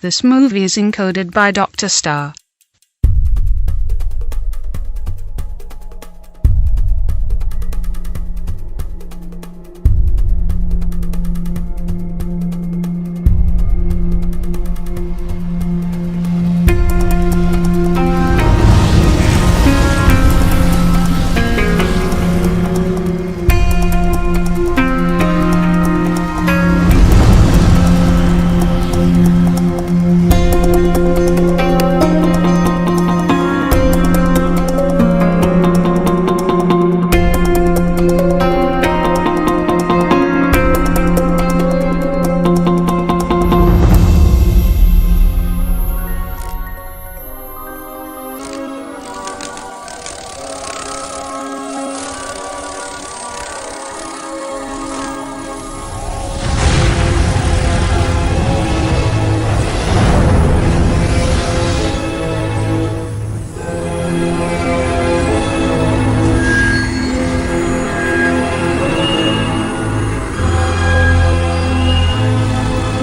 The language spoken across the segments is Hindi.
This movie is encoded by Dr. Star.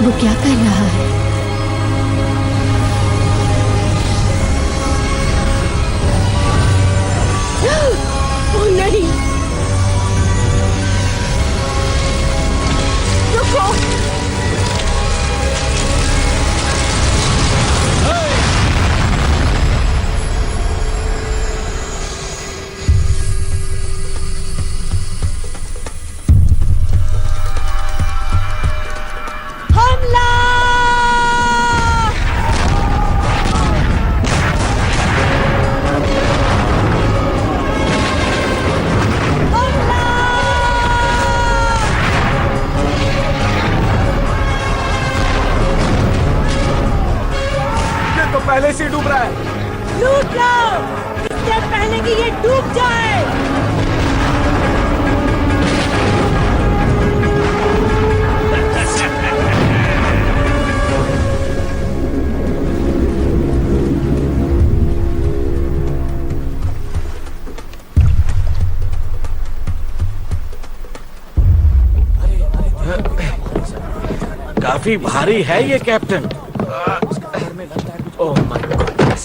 वो क्या कर रहा है? ओह नहीं! रुको! पहले से डूब रहा है। लूट लो इससे पहले कि ये डूब जाए। काफी भारी है ये कैप्टन। Oh my goodness.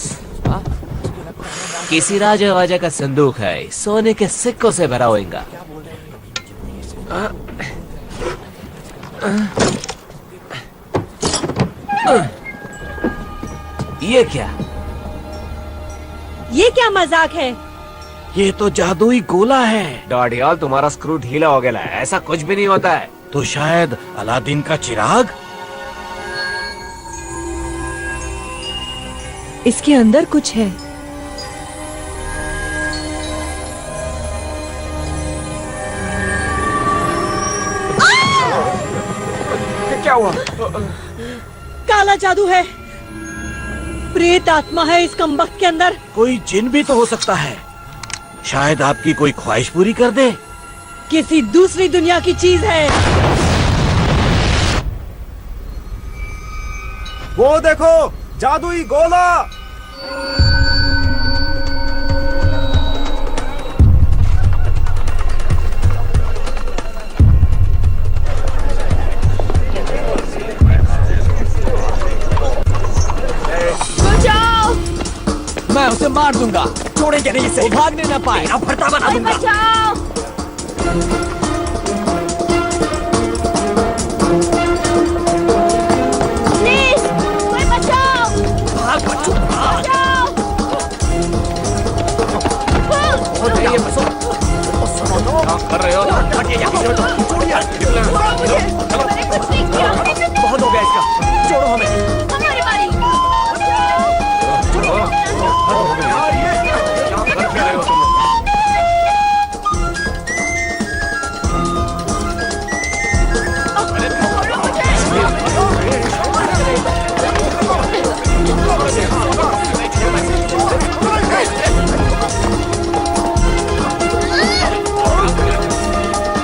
किसी राजा वाजा का संदूक है, सोने के सिक्कों से भरा होगा। ये क्या? ये क्या मजाक है? ये तो जादुई गोला है। डॉडियाल, तुम्हारा स्क्रू ढीला हो गया है। ऐसा कुछ भी नहीं होता है। तो शायद अलादीन का चिराग। इसके अंदर कुछ है। क्या हुआ? काला जादू है। प्रेत आत्मा है इस कमबख्त के अंदर। कोई जिन भी तो हो सकता है। शायद आपकी कोई ख्वाहिश पूरी कर दे। किसी दूसरी दुनिया की चीज है। वो देखो, जादुई गोला। बचाओ! मैं उसे मार दूंगा, छोड़ेंगे नहीं इसे। भागने न पाए, फटा बना दूंगा। बचाओ! प्लीज, कोई बचाओ! बचाओ! कर रहे हो? मैंने कुछ नहीं किया। बहुत हो गया इसका, छोड़ो हमें। हमारी बारी।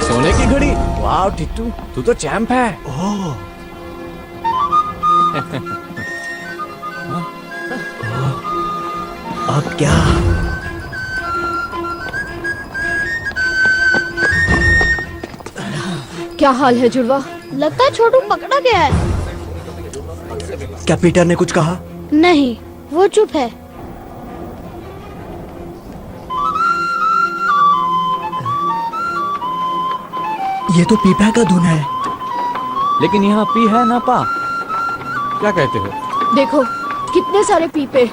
सोने की घड़ी। वाह टिट्टू, तू तो चैंप है। ओह। अब क्या? क्या हाल है जुड़वा? लगता है छोटू पकड़ा गया है। क्या पीटर ने कुछ कहा? नहीं, वो चुप है। ये तो पीपा का धुन है। लेकिन यहाँ पी है ना पा, क्या कहते हो? देखो कितने सारे पीपे।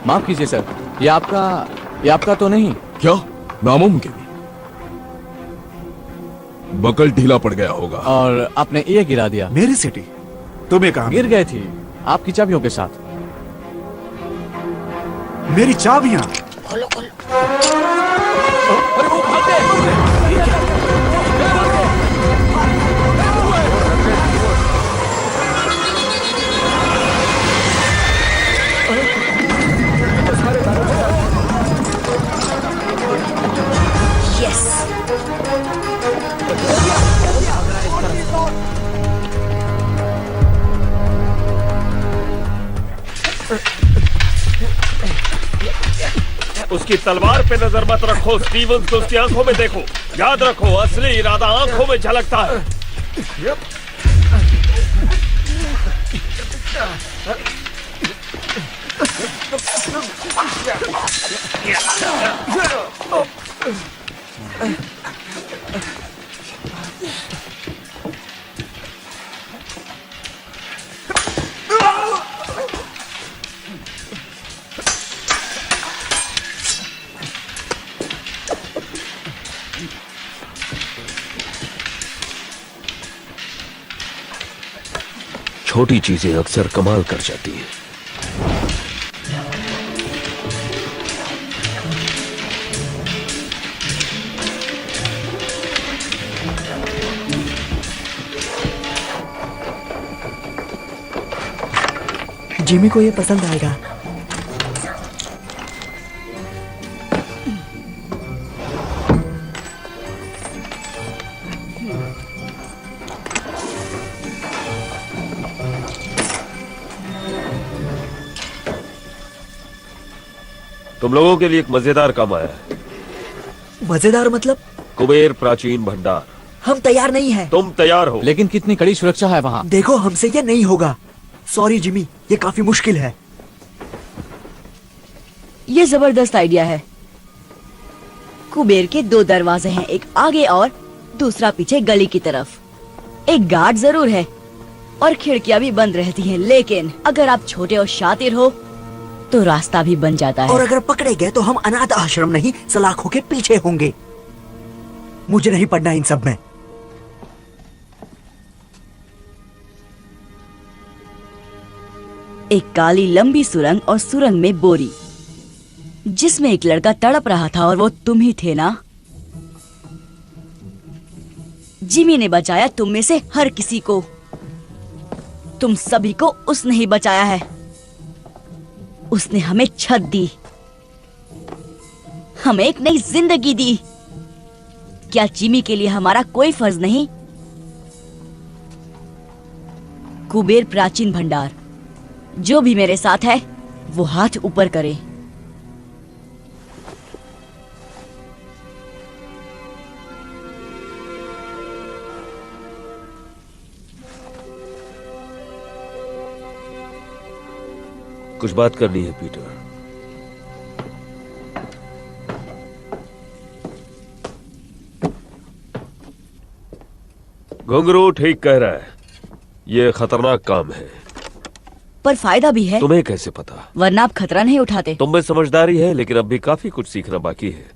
माफ कीजिए सर, ये आपका तो नहीं? क्या? नामुमकिन। बकल ढीला पड़ गया होगा। और आपने ये गिरा दिया। मेरी सिटी तुम्हें कहा? गिर गई थी आपकी चाबियों के साथ। मेरी चाबियां? उसकी तलवार पे नजर मत रखो स्टीवंस को उसकी आंखों में देखो। याद रखो असली इरादा आंखों में झलकता है। छोटी चीजें अक्सर कमाल कर जाती हैं। जिमी को ये पसंद आएगा। तुम लोगों के लिए एक मजेदार काम आया है। मजेदार मतलब? कुबेर प्राचीन भंडार। हम तैयार नहीं हैं। तुम तैयार हो? लेकिन कितनी कड़ी सुरक्षा है वहाँ। देखो हमसे ये नहीं होगा। सॉरी जिमी, ये काफी मुश्किल है। ये जबरदस्त आइडिया है। कुबेर के 2 दरवाजे हैं, एक आगे और दूसरा पीछे गली की तरफ। एक गार्ड जरूर है और खिड़कियां भी बंद रहती हैं, लेकिन अगर आप छोटे और शातिर हो तो रास्ता भी बन जाता है। और अगर पकड़े गए तो हम अनाथ आश्रम नहीं, सलाखों के पीछे होंगे। मुझे नहीं पढ़ना इन सब में। एक काली लंबी सुरंग और सुरंग में बोरी, जिसमें एक लड़का तड़प रहा था और वो तुम ही थे ना? जिमी ने बचाया तुम में से हर किसी को। तुम सभी को उसने ही बचाया है। उसने हमें छत दी, हमें एक नई जिंदगी दी। क्या जिमी के लिए हमारा कोई फर्ज नहीं? कुबेर प्राचीन भंडार, जो भी मेरे साथ है वो हाथ ऊपर करे। कुछ बात करनी है पीटर। घुंघरू ठीक कह रहा है, ये खतरनाक काम है। पर फायदा भी है। तुम्हें कैसे पता? वरना आप खतरा नहीं उठाते। तुम में समझदारी है, लेकिन अब भी काफी कुछ सीखना बाकी है।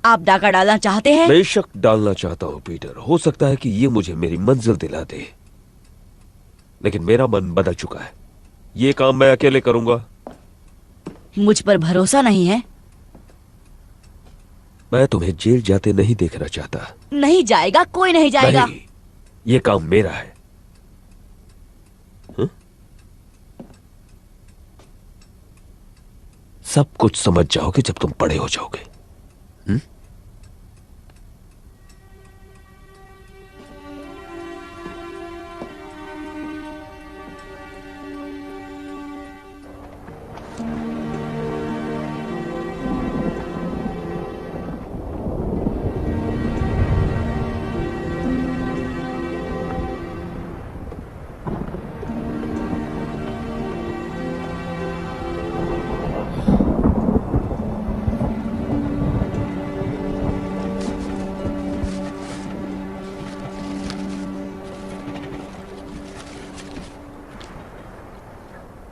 आप डाका डालना चाहते हैं? बेशक डालना चाहता हूं पीटर। हो सकता है कि ये मुझे मेरी मंजिल दिला दे, लेकिन मेरा मन बदल चुका है। ये काम मैं अकेले करूंगा। मुझ पर भरोसा नहीं है? मैं तुम्हें जेल जाते नहीं देखना चाहता। नहीं जाएगा, कोई नहीं जाएगा। नहीं, ये काम मेरा है। सब कुछ समझ जाओगे जब तुम बड़े हो जाओगे।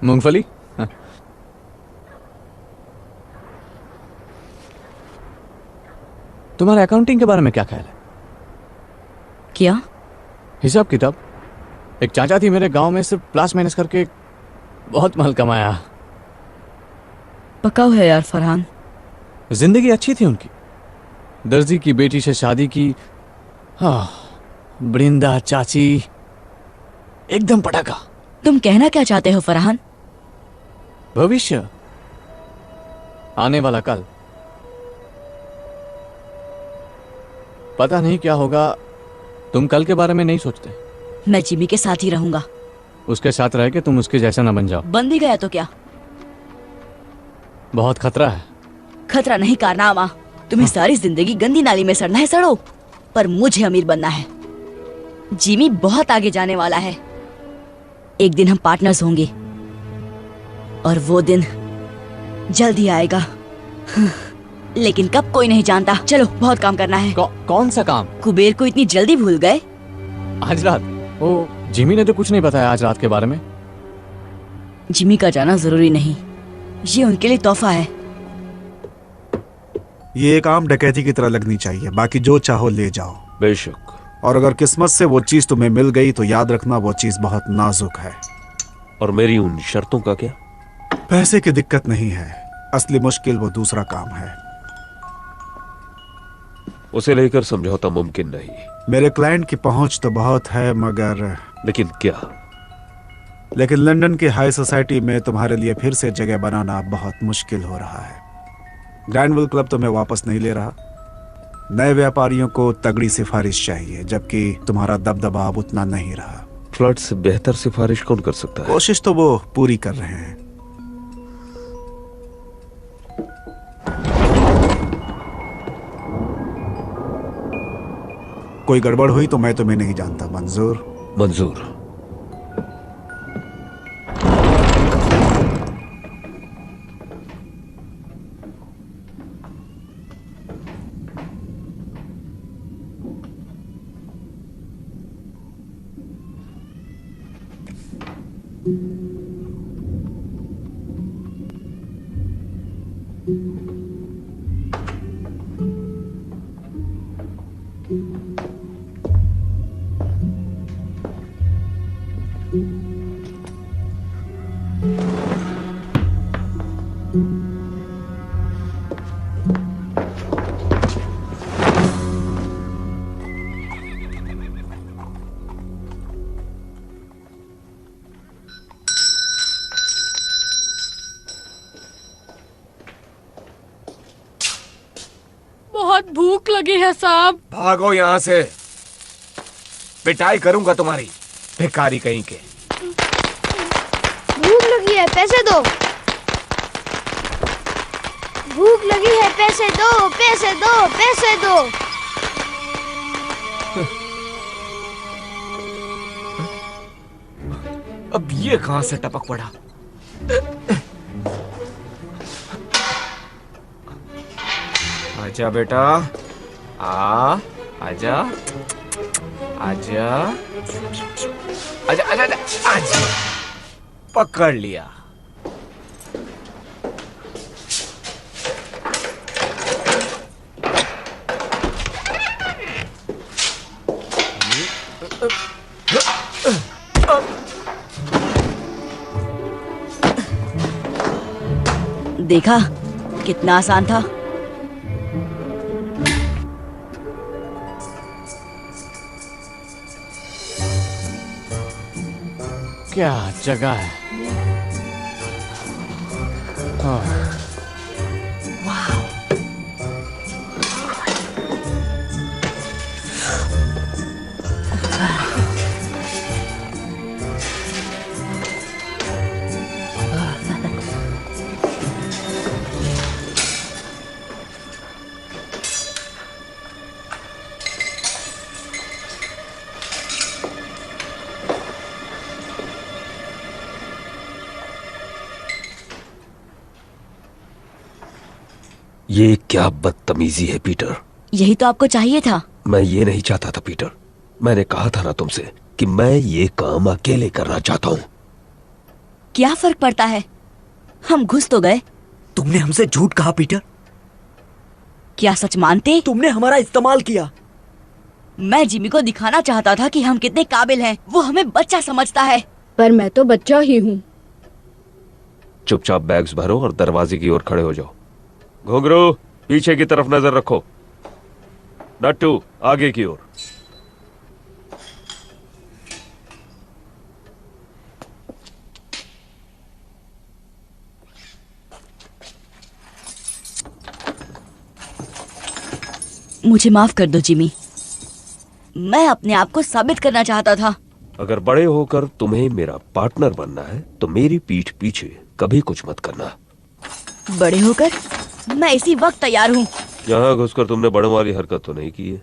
मूंगफली? हाँ। तुम्हारा अकाउंटिंग के बारे में क्या ख्याल है? क्या? हिसाब किताब। एक चाचा थी मेरे गांव में, सिर्फ प्लस माइनस करके बहुत माल कमाया। पकाओ है यार फरहान। जिंदगी अच्छी थी उनकी। दर्जी की बेटी से शादी की। हाँ, बृंदा चाची, एकदम पटाखा। तुम कहना क्या चाहते हो फरहान? भविष्य, आने वाला कल। पता नहीं क्या होगा। तुम कल के बारे में नहीं सोचते। मैं जिमी के साथ ही रहूंगा। उसके साथ रह के तुम उसके जैसा ना बन जाओ। बन भी गया तो क्या? बहुत खतरा है। खतरा नहीं कारनामा। तुम्हें सारी जिंदगी गंदी नाली में सड़ना है, सड़ो, पर मुझे अमीर बनना है। जिमी बहुत आगे जाने वाला है। एक दिन हम पार्टनर्स होंगे और वो दिन जल्द ही आएगा। लेकिन कब कोई नहीं जानता। चलो, बहुत काम करना है। कौन सा काम? कुबेर को इतनी जल्दी भूल गए? आज रात? ओ, जिमी ने तो कुछ नहीं बताया आज रात के बारे में। जिमी का जाना जरूरी नहीं, ये उनके लिए तोहफा है। ये एक आम डकैती की तरह लगनी चाहिए। बाकी जो चाहो ले जाओ। बेशक। और अगर किस्मत से वो चीज तुम्हें मिल गई तो याद रखना वो चीज बहुत नाजुक है। और मेरी उन शर्तों का क्या? पैसे की दिक्कत नहीं है, असली मुश्किल वो दूसरा काम है। उसे लेकर समझौता मुमकिन नहीं। मेरे क्लाइंट की पहुंच तो बहुत है, मगर लेकिन क्या? लेकिन लंदन की हाई सोसाइटी में तुम्हारे लिए फिर से जगह बनाना बहुत मुश्किल हो रहा है। ग्रैंडविल क्लब तुम्हें वापस नहीं ले रहा। नए व्यापारियों को तगड़ी सिफारिश चाहिए, जबकि तुम्हारा दबदबा अब उतना नहीं रहा। फ्लड से बेहतर सिफारिश कौन कर सकता है? कोशिश तो वो पूरी कर रहे हैं। कोई गड़बड़ हुई तो मैं तुम्हें नहीं जानता। मंजूर? मंजूर। बहुत भूख लगी है साहब। भागो यहाँ से, पिटाई करूंगा तुम्हारी, भिखारी कहीं के। भूख लगी है, पैसे दो। भूख लगी है, पैसे दो, पैसे दो, पैसे दो। अब ये कहां से टपक पड़ा? आजा बेटा, आजा, आजा, आजा, आजा, आजा, आजा। पकड़ लिया। देखा कितना आसान था। क्या जगह है। ये क्या बदतमीजी है पीटर। यही तो आपको चाहिए था। मैं ये नहीं चाहता था पीटर। मैंने कहा था ना तुमसे कि मैं ये काम अकेले करना चाहता हूं। क्या फर्क पड़ता है, हम घुस तो गए। तुमने हमसे झूठ कहा पीटर। क्या सच मानते? तुमने हमारा इस्तेमाल किया। मैं जिमी को दिखाना चाहता था कि हम कितने काबिल हैं। वो हमें बच्चा समझता है। पर मैं तो बच्चा ही हूँ। चुपचाप बैग्स भरो और दरवाजे की ओर खड़े हो जाओ। घुंघरू, पीछे की तरफ नजर रखो। नट्टू, आगे की ओर। मुझे माफ कर दो जिमी, मैं अपने आप को साबित करना चाहता था। अगर बड़े होकर तुम्हें मेरा पार्टनर बनना है तो मेरी पीठ पीछे कभी कुछ मत करना। बड़े होकर मैं इसी वक्त तैयार हूँ। यहाँ घुसकर तुमने बड़ों वाली हरकत तो नहीं की है?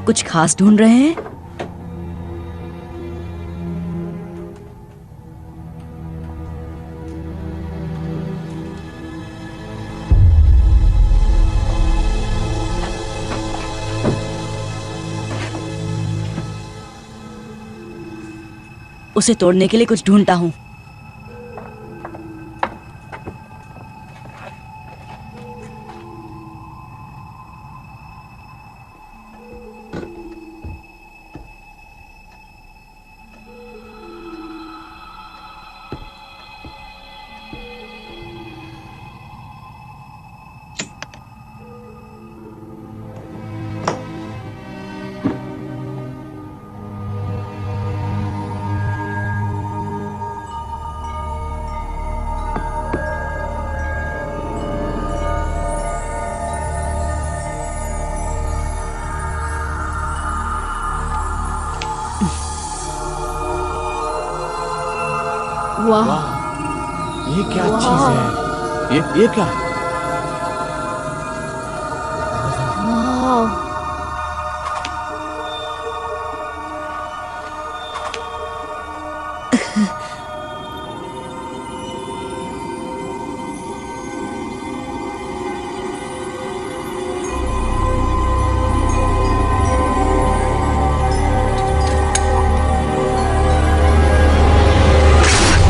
कुछ खास ढूंढ रहे हैं? उसे तोड़ने के लिए कुछ ढूंढता हूं। वाह, ये क्या चीज है? ये क्या है?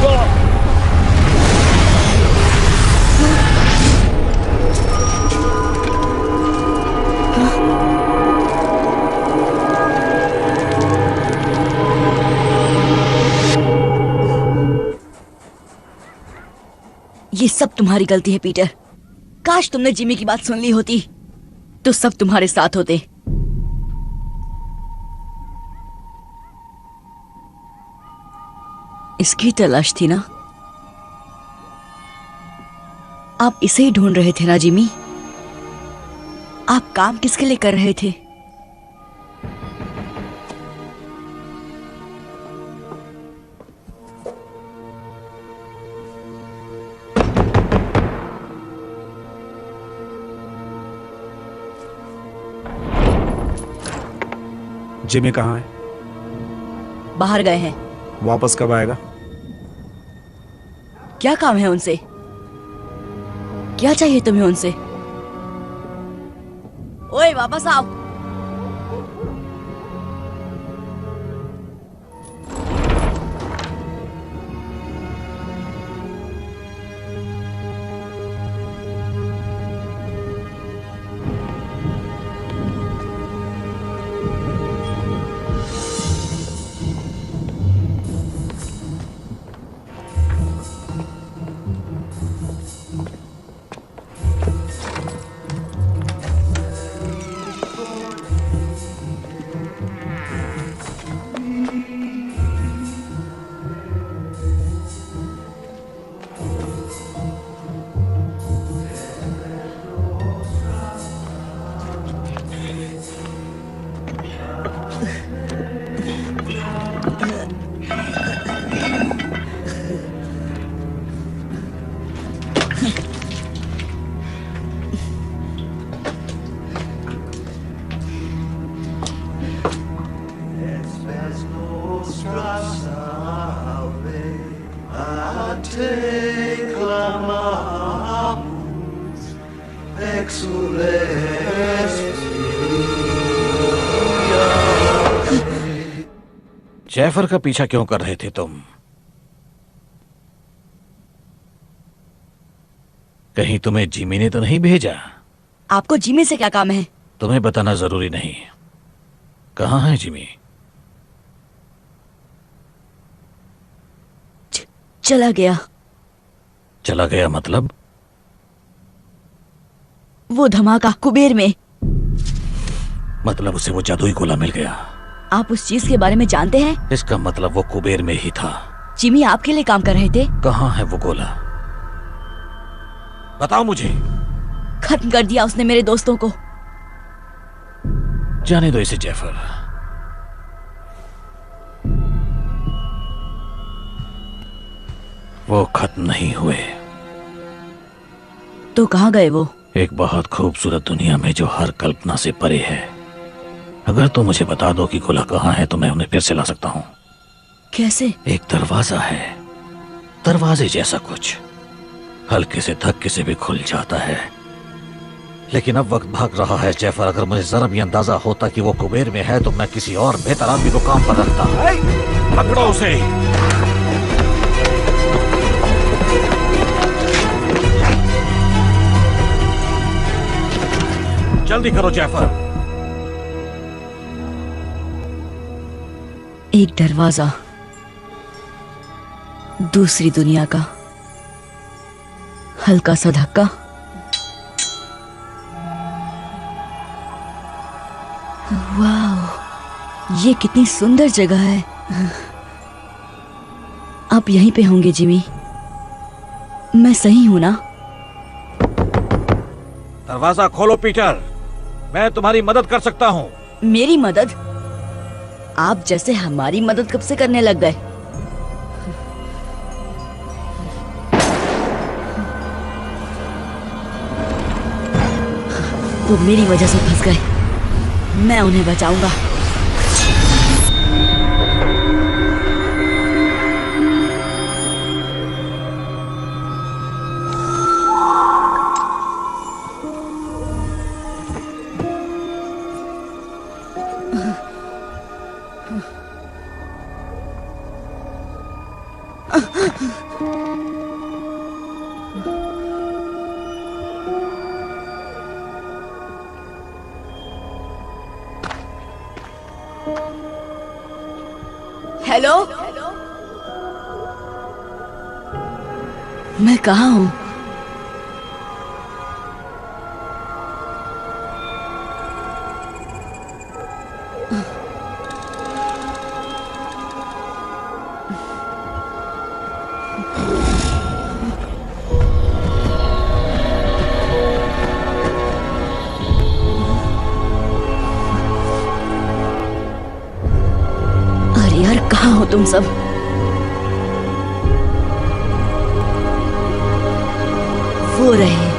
वाह, ये सब तुम्हारी गलती है पीटर। काश तुमने जिमी की बात सुन ली होती तो सब तुम्हारे साथ होते। इसकी तलाश थी ना? आप इसे ही ढूंढ रहे थे ना जिमी? आप काम किसके लिए कर रहे थे? जिमी कहाँ है? बाहर गए हैं। वापस कब आएगा? क्या काम है उनसे? क्या चाहिए तुम्हें उनसे? ओए वापस आओ। जैफर का पीछा क्यों कर रहे थे तुम? कहीं तुम्हें जिमी ने तो नहीं भेजा? आपको जिमी से क्या काम है? तुम्हें बताना जरूरी नहीं। कहाँ है जिमी? चला गया। चला गया मतलब? वो धमाका कुबेर में। मतलब उसे वो जादुई गोला मिल गया। आप उस चीज के बारे में जानते हैं? इसका मतलब वो कुबेर में ही था। जिमी आपके लिए काम कर रहे थे। कहाँ है वो गोला? बताओ मुझे। खत्म कर दिया उसने मेरे दोस्तों को। जाने दो इसे जैफर। वो खत्म नहीं हुए। तो कहाँ गए वो? एक बहुत खूबसूरत दुनिया में जो हर कल्पना से परे है। अगर तुम मुझे बता दो कि गोला कहाँ है तो मैं उन्हें फिर से ला सकता हूँ। कैसे? एक दरवाजा है, दरवाजे जैसा कुछ, हल्के से धक्के से भी खुल जाता है। लेकिन अब वक्त भाग रहा है जैफर। अगर मुझे जरा भी अंदाजा होता कि वो कुबेर में है तो मैं किसी और बेहतर आदमी को काम पर रखता। पकड़ो उसे। जल्दी करो जैफर। एक दरवाजा दूसरी दुनिया का, हल्का सा धक्का, वाह, ये कितनी सुंदर जगह है। आप यहीं पे होंगे जिमी? मैं सही हूं ना? दरवाजा खोलो पीटर, मैं तुम्हारी मदद कर सकता हूँ। मेरी मदद? आप जैसे हमारी मदद कब से करने लग गए? वो मेरी वजह से फंस गए, मैं उन्हें बचाऊंगा। हेलो, मैं कहाँ हूँ? अरे यार, कहाँ हो तुम सब? वो रहे।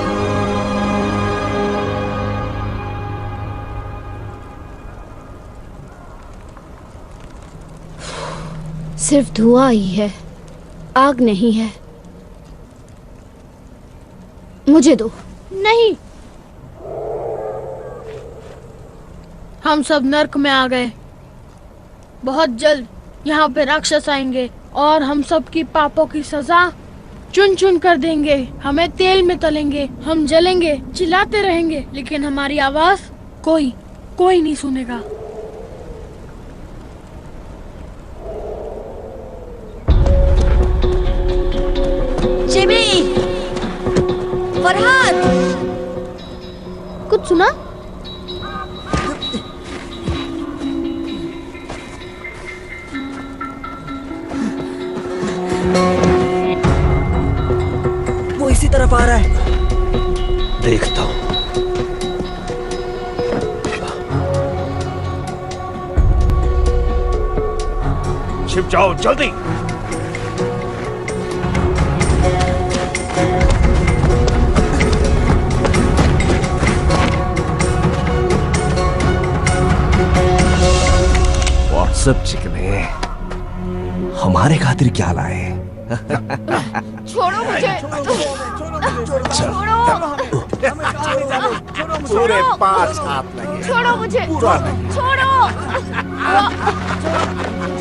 सिर्फ धुआं ही है, आग नहीं है। मुझे दो। नहीं, हम सब नर्क में आ गए। बहुत जल्द यहाँ पे राक्षस आएंगे और हम सब की पापों की सजा चुन चुन कर देंगे। हमें तेल में तलेंगे, हम जलेंगे, चिल्लाते रहेंगे, लेकिन हमारी आवाज कोई नहीं सुनेगा। जिमी, फरहाद, कुछ सुना? वो इसी तरफ आ रहा है। देखता हूं। छिप जाओ जल्दी। व्हाट्सएप चिकने, हमारे खातिर क्या लाए? छोड़ो मुझे। छोड़ो। पूरे 5 हाथ लगे। छोड़ो मुझे। छोड़ो।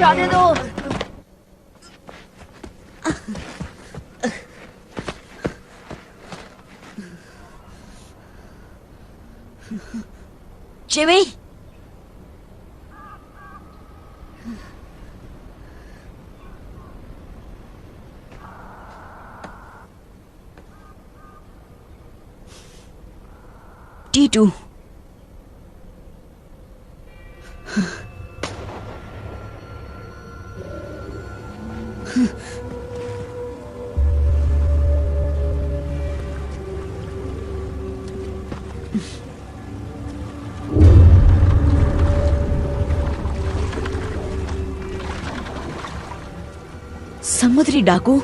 जाने दो। Jimmy, T2। समुद्री डाकू।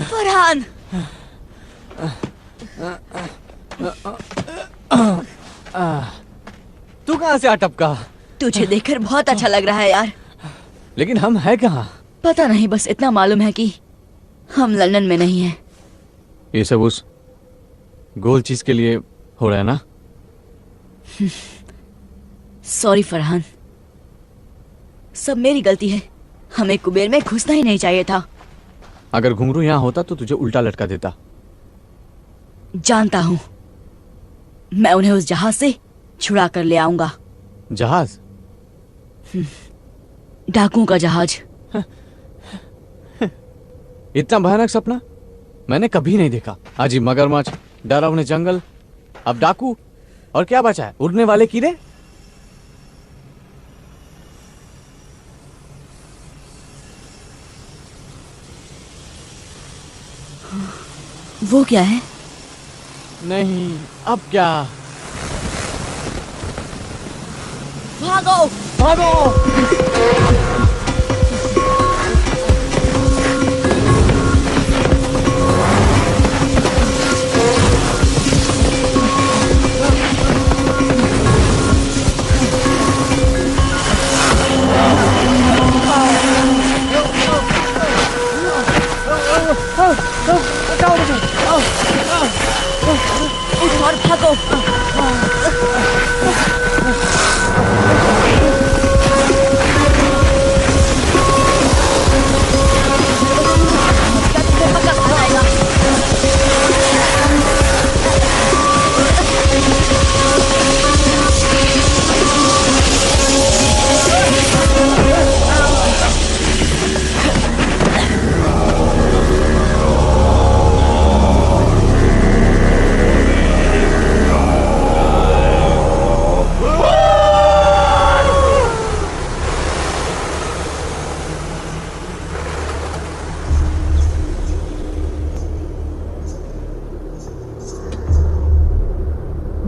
फरहान, तू कहाँ से आ टपका? तुझे देखकर बहुत अच्छा लग रहा है यार। लेकिन हम हैं कहाँ? पता नहीं, बस इतना मालूम है कि हम लंदन में नहीं हैं। ये सब उस गोल चीज के लिए हो रहा है ना? सॉरी फरहान, सब मेरी गलती है। हमें कुबेर में घुसना ही नहीं चाहिए था। अगर घुंघरू यहाँ होता तो तुझे उल्टा लटका देता। जानता हूँ, मैं उन्हें उस जहाज से छुड़ा कर ले आऊंगा। जहाज? डाकुओं का जहाज। इतना भयानक सपना मैंने कभी नहीं देखा। अजीब मगरमच्छ, डरावने जंगल, अब डाकू, और क्या बचा है? उड़ने वाले कीड़े। वो क्या है? नहीं, अब क्या? भागो भागो! और भागो।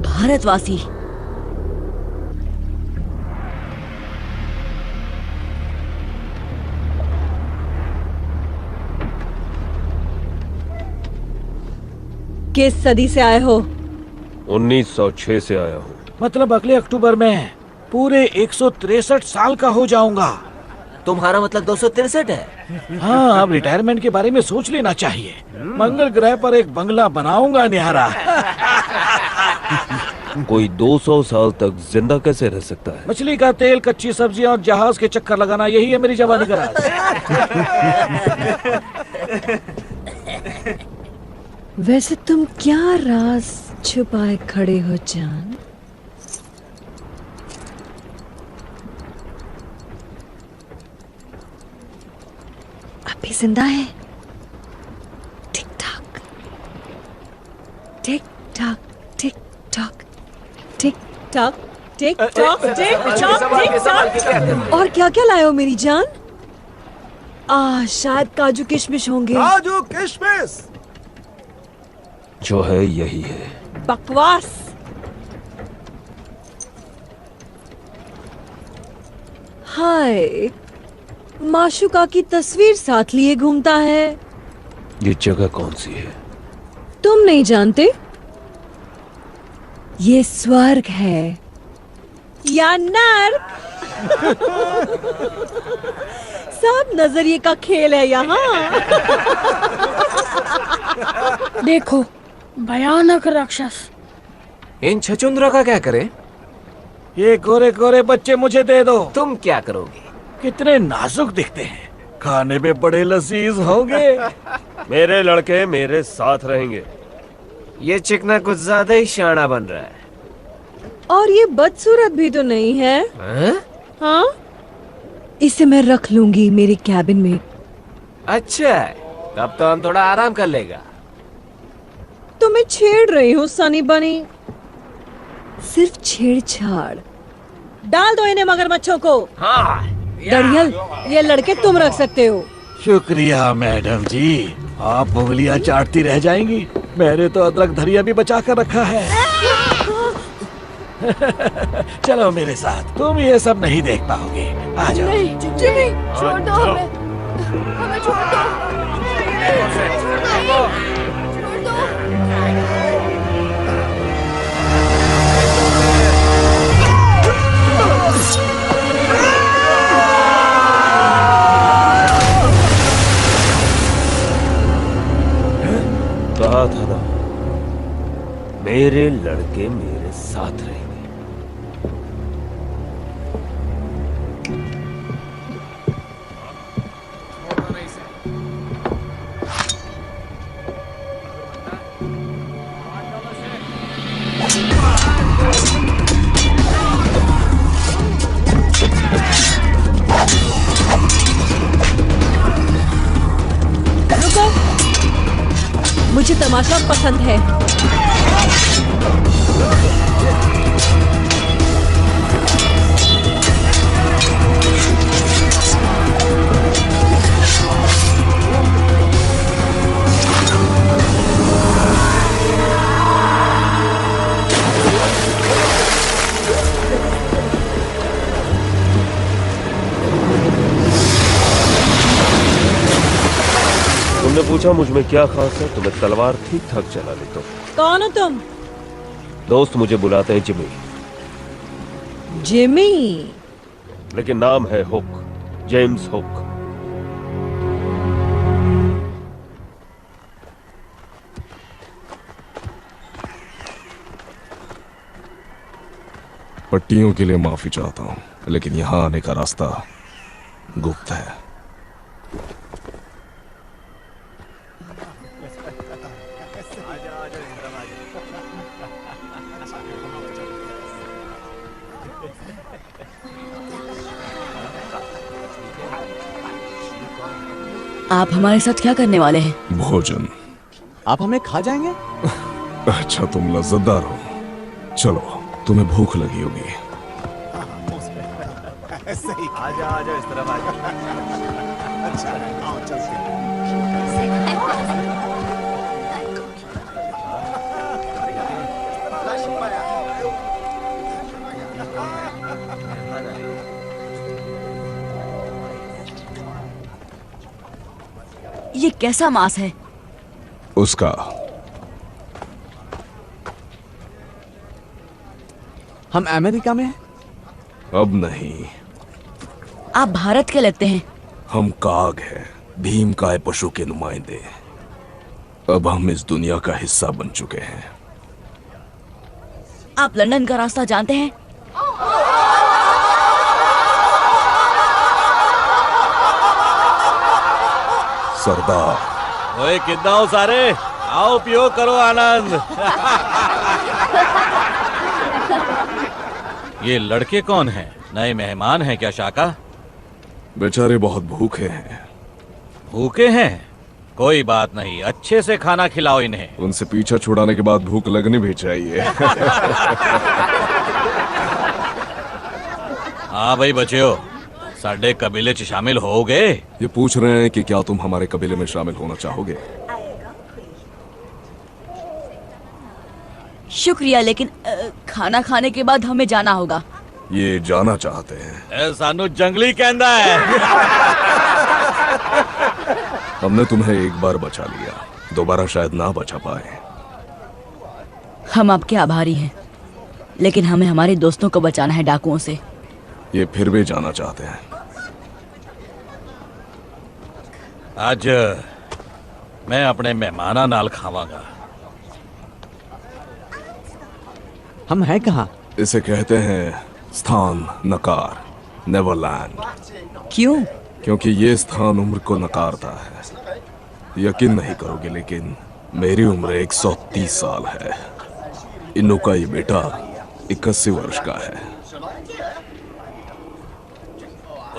भारतवासी। किस सदी से आए हो? 1906 से आया हूँ। मतलब अगले अक्टूबर में पूरे 163 साल का हो जाऊंगा। तुम्हारा मतलब 263 है? हाँ, अब रिटायरमेंट के बारे में सोच लेना चाहिए। मंगल ग्रह पर एक बंगला बनाऊंगा न्यारा। कोई 200 साल तक जिंदा कैसे रह सकता है? मछली का तेल, कच्ची सब्जियां और जहाज के चक्कर लगाना, यही है मेरी जवानी का राज। वैसे तुम क्या राज छुपाए खड़े हो जान? अभी जिंदा है? Tick tock tick tock tick tock tick tock tick tock tick tock tick tock. और क्या क्या लाए हो मेरी जान? शायद काजू किशमिश होंगे। काजू किशमिश? जो है यही है। बकवास। हाय, माशुका की तस्वीर साथ लिए घूमता है। ये जगह कौन सी है? तुम नहीं जानते? ये स्वर्ग है या नर्क। सब नजरिए का खेल है यहाँ। देखो, भयानक राक्षस। इन छचुंद्रों का क्या करें? ये गोरे गोरे बच्चे मुझे दे दो। तुम क्या करोगे? कितने नाजुक दिखते हैं, खाने में बड़े लजीज होंगे। मेरे लड़के मेरे साथ रहेंगे। ये चिकना कुछ ज्यादा ही शाना बन रहा है। और ये बदसूरत भी तो नहीं है। हाँ? इसे मैं रख लूंगी मेरे कैबिन में। अच्छा है, तब तो हम थोड़ा आराम कर लेगा। तो मैं छेड़ रही हूँ सनी बनी। सिर्फ छेड़छाड़। डाल दो इन्हें मगरमच्छों को। हाँ। दड़ियल, ये लड़के तुम रख सकते हो। शुक्रिया मैडम जी, आप उंगलियां चाटती रह जाएंगी। मैंने तो अदरक धरिया भी बचा कर रखा है। चलो मेरे साथ, तुम ये सब नहीं देख पाओगे। आ जाओ। नहीं, जिमी, छोड़ दो हमें। हमें छोड़ दो। छोड़ दो। कहा था ना, मेरे लड़के मेरे साथ रहेंगे। रुको, मुझे तमाशा पसंद है। तुमने पूछा मुझ में क्या खास है, तो मैं तलवार ठीक ठाक चला लेता हूँ। कौन हो तुम? दोस्त मुझे बुलाते हैं जिमी, जिमी। लेकिन नाम है हुक, जेम्स हुक। पट्टियों के लिए माफी चाहता हूँ, लेकिन यहाँ आने का रास्ता गुप्त है। आप हमारे साथ क्या करने वाले हैं? भोजन। आप हमें खा जाएंगे? अच्छा, तुम लज्जतदार हो। चलो, तुम्हें भूख लगी होगी। आजा आजा, इस तरफ आजा। अच्छा, आओ चलते हैं। ये कैसा मांस है? उसका। हम अमेरिका में हैं? अब नहीं। आप भारत के लगते हैं। हम काग हैं, भीमकाय पशु के नुमाइंदे। अब हम इस दुनिया का हिस्सा बन चुके हैं। आप लंदन का रास्ता जानते हैं? सरदार। ओए कितना हो सारे, आओ पियो करो आनंद। ये लड़के कौन हैं? नए मेहमान हैं क्या शाका? बेचारे बहुत भूखे हैं। भूखे हैं? कोई बात नहीं, अच्छे से खाना खिलाओ इन्हें। उनसे पीछा छुड़ाने के बाद भूख लगनी भी चाहिए। हाँ भाई बच्चों, साडे कबीले च शामिल होगे? ये पूछ रहे हैं कि क्या तुम हमारे कबीले में शामिल होना चाहोगे? शुक्रिया, लेकिन खाना खाने के बाद हमें जाना होगा। ये जाना चाहते हैं। सानू जंगली कहंदा है। हमने तुम्हें एक बार बचा लिया, दोबारा शायद ना बचा पाए। हम आपके आभारी हैं, लेकिन हमें हमारे दोस्तों को बचाना है डाकुओं से। ये फिर भी जाना चाहते हैं। आज मैं अपने मेहमाना नाल खावांगा। हम हैं कहाँ? इसे कहते हैं स्थान नकार, नेवरलैंड। क्यों? क्योंकि ये स्थान उम्र को नकारता है। यकीन नहीं करोगे, लेकिन मेरी उम्र 130 साल है। इन्नू का ये बेटा 81 वर्ष का है।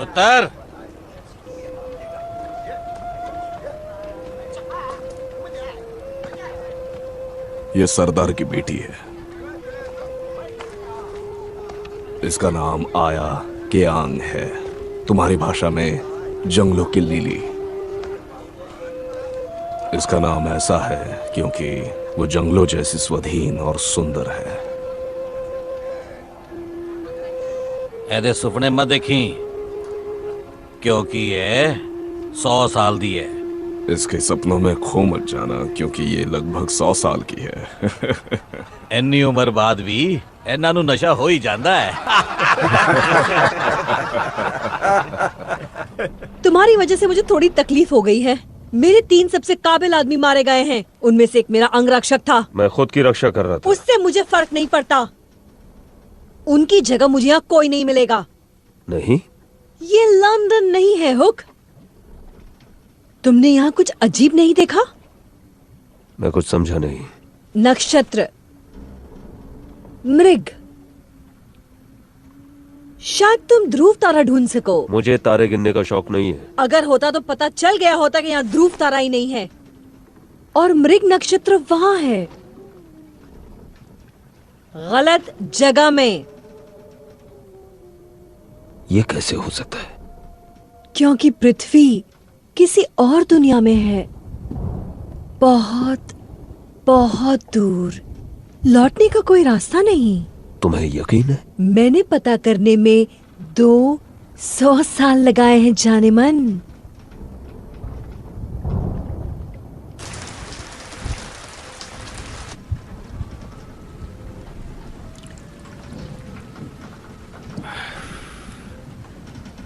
उत्तर ये सरदार की बेटी है। इसका नाम आया केआंग है, तुम्हारी भाषा में जंगलों की लिली। इसका नाम ऐसा है क्योंकि वो जंगलों जैसी स्वाधीन और सुंदर है। ऐदे सुपने मत देखी, क्योंकि ये 100 साल दी है। इसके सपनों में खो मत जाना, क्योंकि ये लगभग 100 साल की है। इन्नी उम्र बाद भी इन्हां नू नशा हो ही जाता है। तुम्हारी वजह से मुझे थोड़ी तकलीफ हो गई है। मेरे 3 सबसे काबिल आदमी मारे गए हैं। उनमें से एक मेरा अंगरक्षक था। मैं खुद की रक्षा कर रहा था। उससे मुझे फर्क नहीं पड़ता। उनकी जगह मुझे यहाँ कोई नहीं मिलेगा। नहीं, ये लंदन नहीं है हुक। तुमने यहाँ कुछ अजीब नहीं देखा? मैं कुछ समझा नहीं। नक्षत्र, मृग, शायद तुम ध्रुव तारा ढूंढ सको। मुझे तारे गिनने का शौक नहीं है। अगर होता तो पता चल गया होता कि यहाँ ध्रुव तारा ही नहीं है और मृग नक्षत्र वहां है, गलत जगह में। ये कैसे हो सकता है? क्योंकि पृथ्वी किसी और दुनिया में है, बहुत बहुत दूर। लौटने का कोई रास्ता नहीं। तुम्हें यकीन है? मैंने पता करने में 200 साल लगाए हैं जाने मन।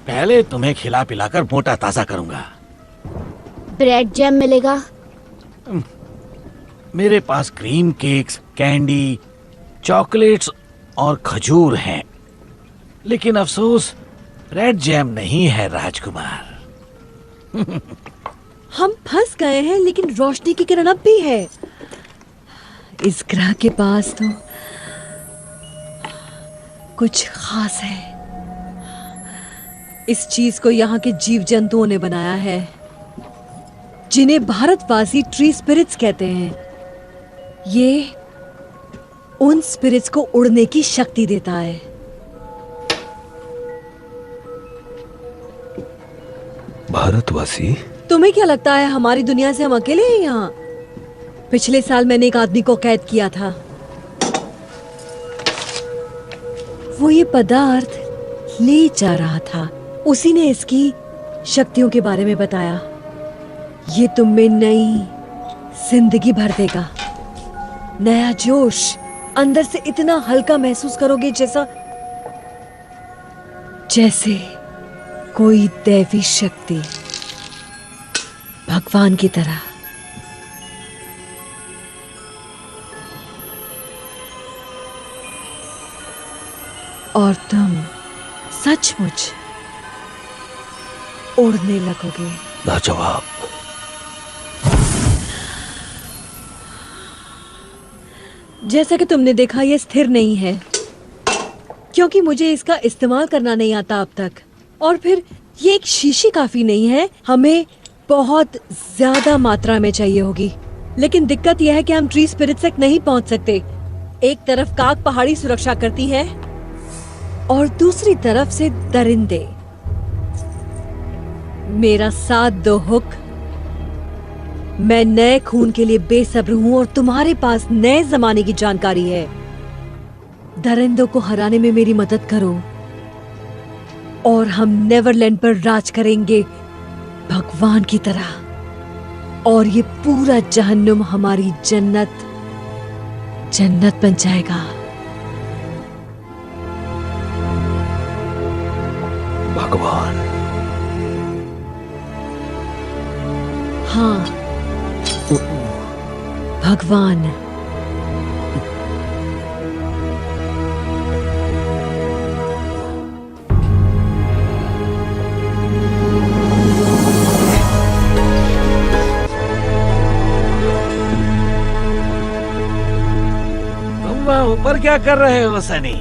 पहले तुम्हें खिला पिलाकर मोटा ताजा करूंगा। ब्रेड जैम मिलेगा? मेरे पास क्रीम केक्स, कैंडी, चॉकलेट्स और खजूर हैं, लेकिन अफसोस ब्रेड जैम नहीं है राजकुमार। हम फंस गए हैं, लेकिन रोशनी की किरण अब भी है। इस ग्रह के पास तो कुछ खास है। इस चीज को यहाँ के जीव जंतुओं ने बनाया है, जिन्हें भारतवासी ट्री स्पिरिट्स कहते हैं। ये उन स्पिरिट्स को उड़ने की शक्ति देता है। भारतवासी? तुम्हें क्या लगता है हमारी दुनिया से हम अकेले हैं यहाँ? पिछले साल मैंने एक आदमी को कैद किया था। वो ये पदार्थ ले जा रहा था। उसी ने इसकी शक्तियों के बारे में बताया। ये तुम में नई जिंदगी भर देगा, नया जोश। अंदर से इतना हल्का महसूस करोगे जैसे कोई दैवी शक्ति, भगवान की तरह। और तुम सचमुच उड़ने लगोगे। लाजवाब। जैसा कि तुमने देखा, ये स्थिर नहीं है, क्योंकि मुझे इसका इस्तेमाल करना नहीं आता अब तक। और फिर ये एक शीशी काफी नहीं है, हमें बहुत ज्यादा मात्रा में चाहिए होगी। लेकिन दिक्कत यह है कि हम ट्री स्पिरिट्स तक नहीं पहुंच सकते। एक तरफ काग पहाड़ी सुरक्षा करती है और दूसरी तरफ से दरिंदे। मेरा साथ दो हुक, मैं नए खून के लिए बेसब्र हूँ और तुम्हारे पास नए जमाने की जानकारी है। दरिंदों को हराने में मेरी मदद करो और हम नेवरलैंड पर राज करेंगे भगवान की तरह, और ये पूरा जहन्नुम हमारी जन्नत बन जाएगा। भगवान? हाँ, भगवान। तुम वहाँ ऊपर क्या कर रहे हो सनी?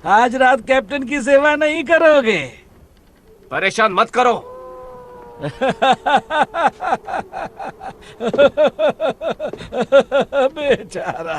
आज रात कैप्टन की सेवा नहीं करोगे? परेशान मत करो। बेचारा।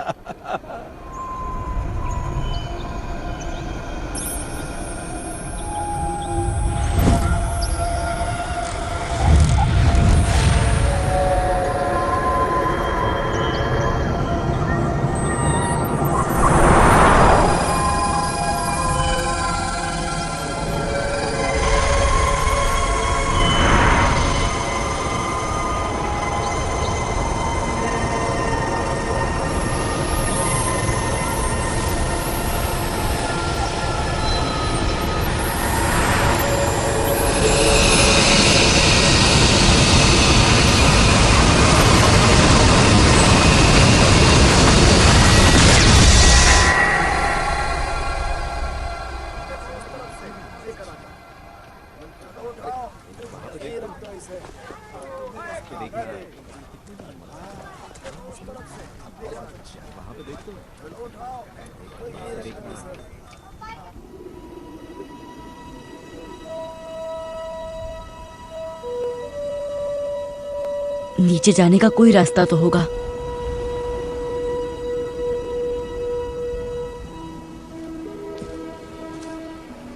नीचे जाने का कोई रास्ता तो होगा।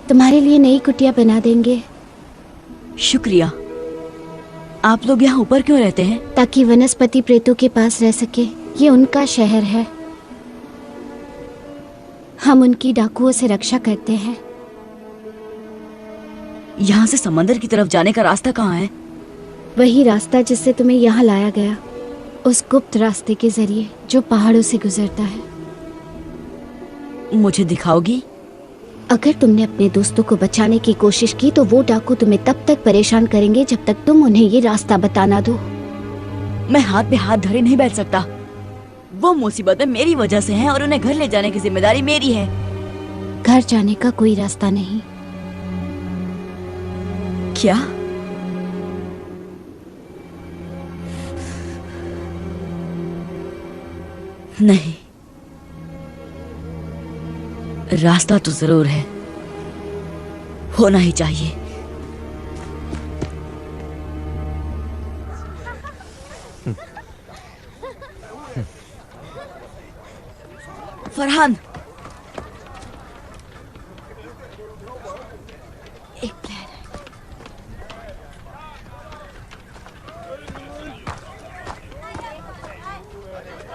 तुम्हारे लिए नई कुटिया बना देंगे। शुक्रिया। आप लोग यहाँ ऊपर क्यों रहते हैं? ताकि वनस्पति प्रेतों के पास रह सके। ये उनका शहर है, हम उनकी डाकुओं से रक्षा करते हैं। यहाँ से समंदर की तरफ जाने का रास्ता कहाँ है? वही रास्ता जिससे तुम्हें यहाँ लाया गया, उस गुप्त रास्ते के जरिए जो पहाड़ों से गुजरता है। मुझे दिखाओगी? अगर तुमने अपने दोस्तों को बचाने की कोशिश की तो वो डाकू तुम्हें तब तक परेशान करेंगे जब तक तुम उन्हें ये रास्ता बताना दो। मैं हाथ पे हाथ धरे नहीं बैठ सकता। वो मुसीबतें मेरी वजह से हैं और उन्हें घर ले जाने की जिम्मेदारी मेरी है। घर जाने का कोई रास्ता नहीं। क्या? नहीं, रास्ता तो जरूर है, होना ही चाहिए। फरहान, एक प्लान है।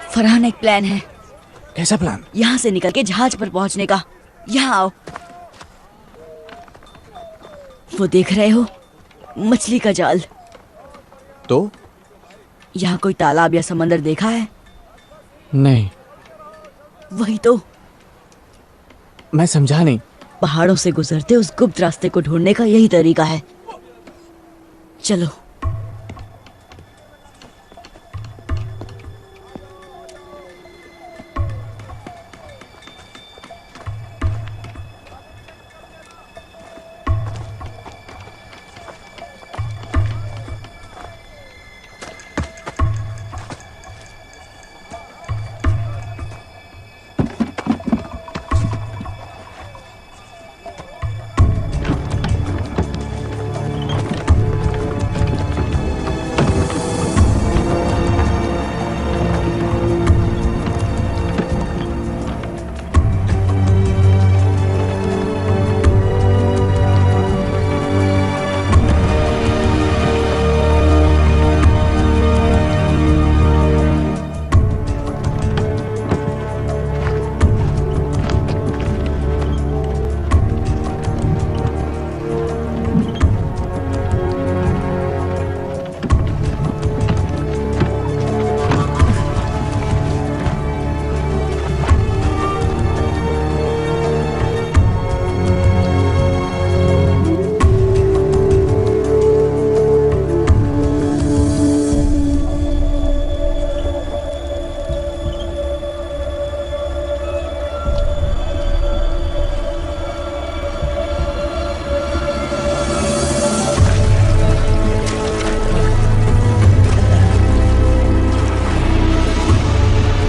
फरहान, एक प्लान है। कैसा प्लान? यहाँ से निकल के जहाज पर पहुंचने का। यहाँ आओ। वो देख रहे हो, मछली का जाल। तो यहाँ कोई तालाब या समंदर देखा है? नहीं। वही तो। मैं समझा नहीं। पहाड़ों से गुजरते उस गुप्त रास्ते को ढूंढने का यही तरीका है। चलो।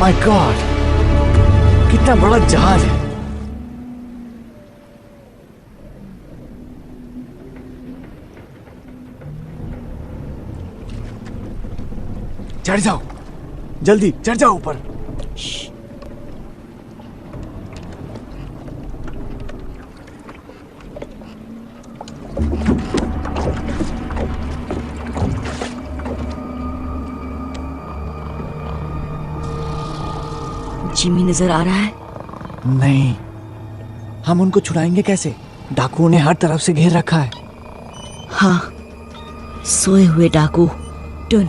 माय गॉड, कितना बड़ा जहाज है। चढ़ जाओ, जल्दी चढ़ जाओ ऊपर। जिमी नजर आ रहा है? नहीं, हम उनको छुड़ाएंगे कैसे? डाकुओं ने हर तरफ से घेर रखा है। हाँ, सोए हुए डाकू टुन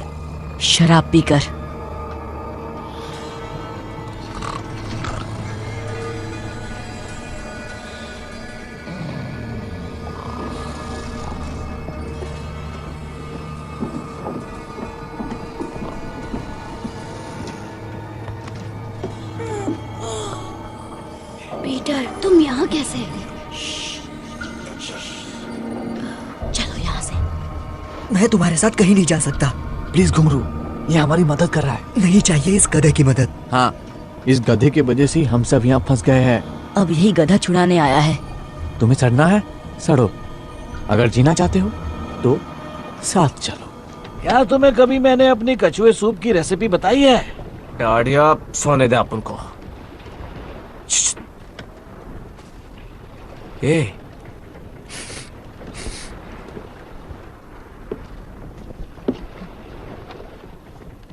शराब पीकर। पीटर, तुम यहाँ कैसे? चलो यहाँ से। मैं तुम्हारे साथ कहीं नहीं जा सकता। प्लीज घुंघरू, ये हमारी मदद कर रहा है। नहीं चाहिए इस गधे की मदद। हाँ, इस गधे की वजह से हम सब यहाँ फंस गए हैं। अब यही गधा छुड़ाने आया है। तुम्हें सड़ना है, सड़ो। अगर जीना चाहते हो तो साथ चलो। क्या तुम्हें कभी मैंने अपनी कछुए सूप की रेसिपी बताई है? डाडिया, सोने दे अपन को। ए,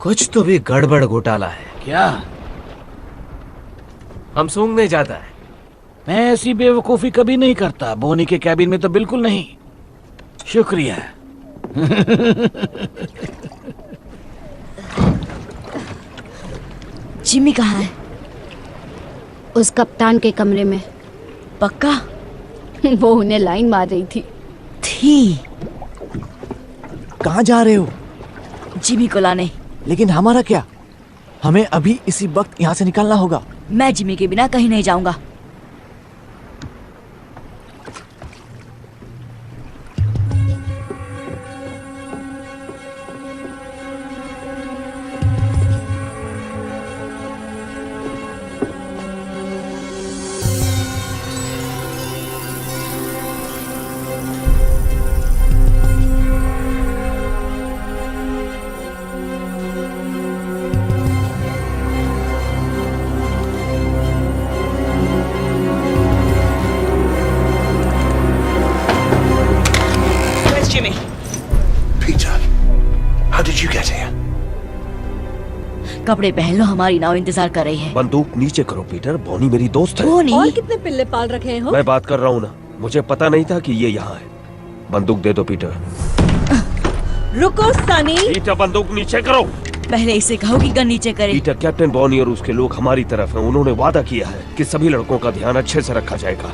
कुछ तो भी गड़बड़ घोटाला है। क्या? हम सूंघने जाता है। मैं ऐसी बेवकूफी कभी नहीं करता। बोनी के कैबिन में तो बिल्कुल नहीं। शुक्रिया। जिमी कहाँ है? उस कप्तान के कमरे में। पक्का? वो उन्हें लाइन मार रही थी। कहाँ जा रहे हो? जिमी को लाने। लेकिन हमारा क्या? हमें अभी इसी वक्त यहाँ से निकलना होगा। मैं जिमी के बिना कहीं नहीं जाऊंगा। कपड़े पहन लो, हमारी नाव इंतजार कर रही है। बंदूक नीचे करो पीटर, बॉनी मेरी दोस्त है। और कितने पिल्ले पाल रखे हो? मैं बात कर रहा हूँ ना, मुझे पता नहीं था कि ये यहाँ है। बंदूक दे दो पीटर। रुको सनी। पीटर, बंदूक नीचे करो। पहले इसे कहो कि गन नीचे करे। पीटर, कैप्टन बॉनी और उसके लोग हमारी तरफ हैं। उन्होंने वादा किया है कि सभी लड़कों का ध्यान अच्छे से रखा जाएगा।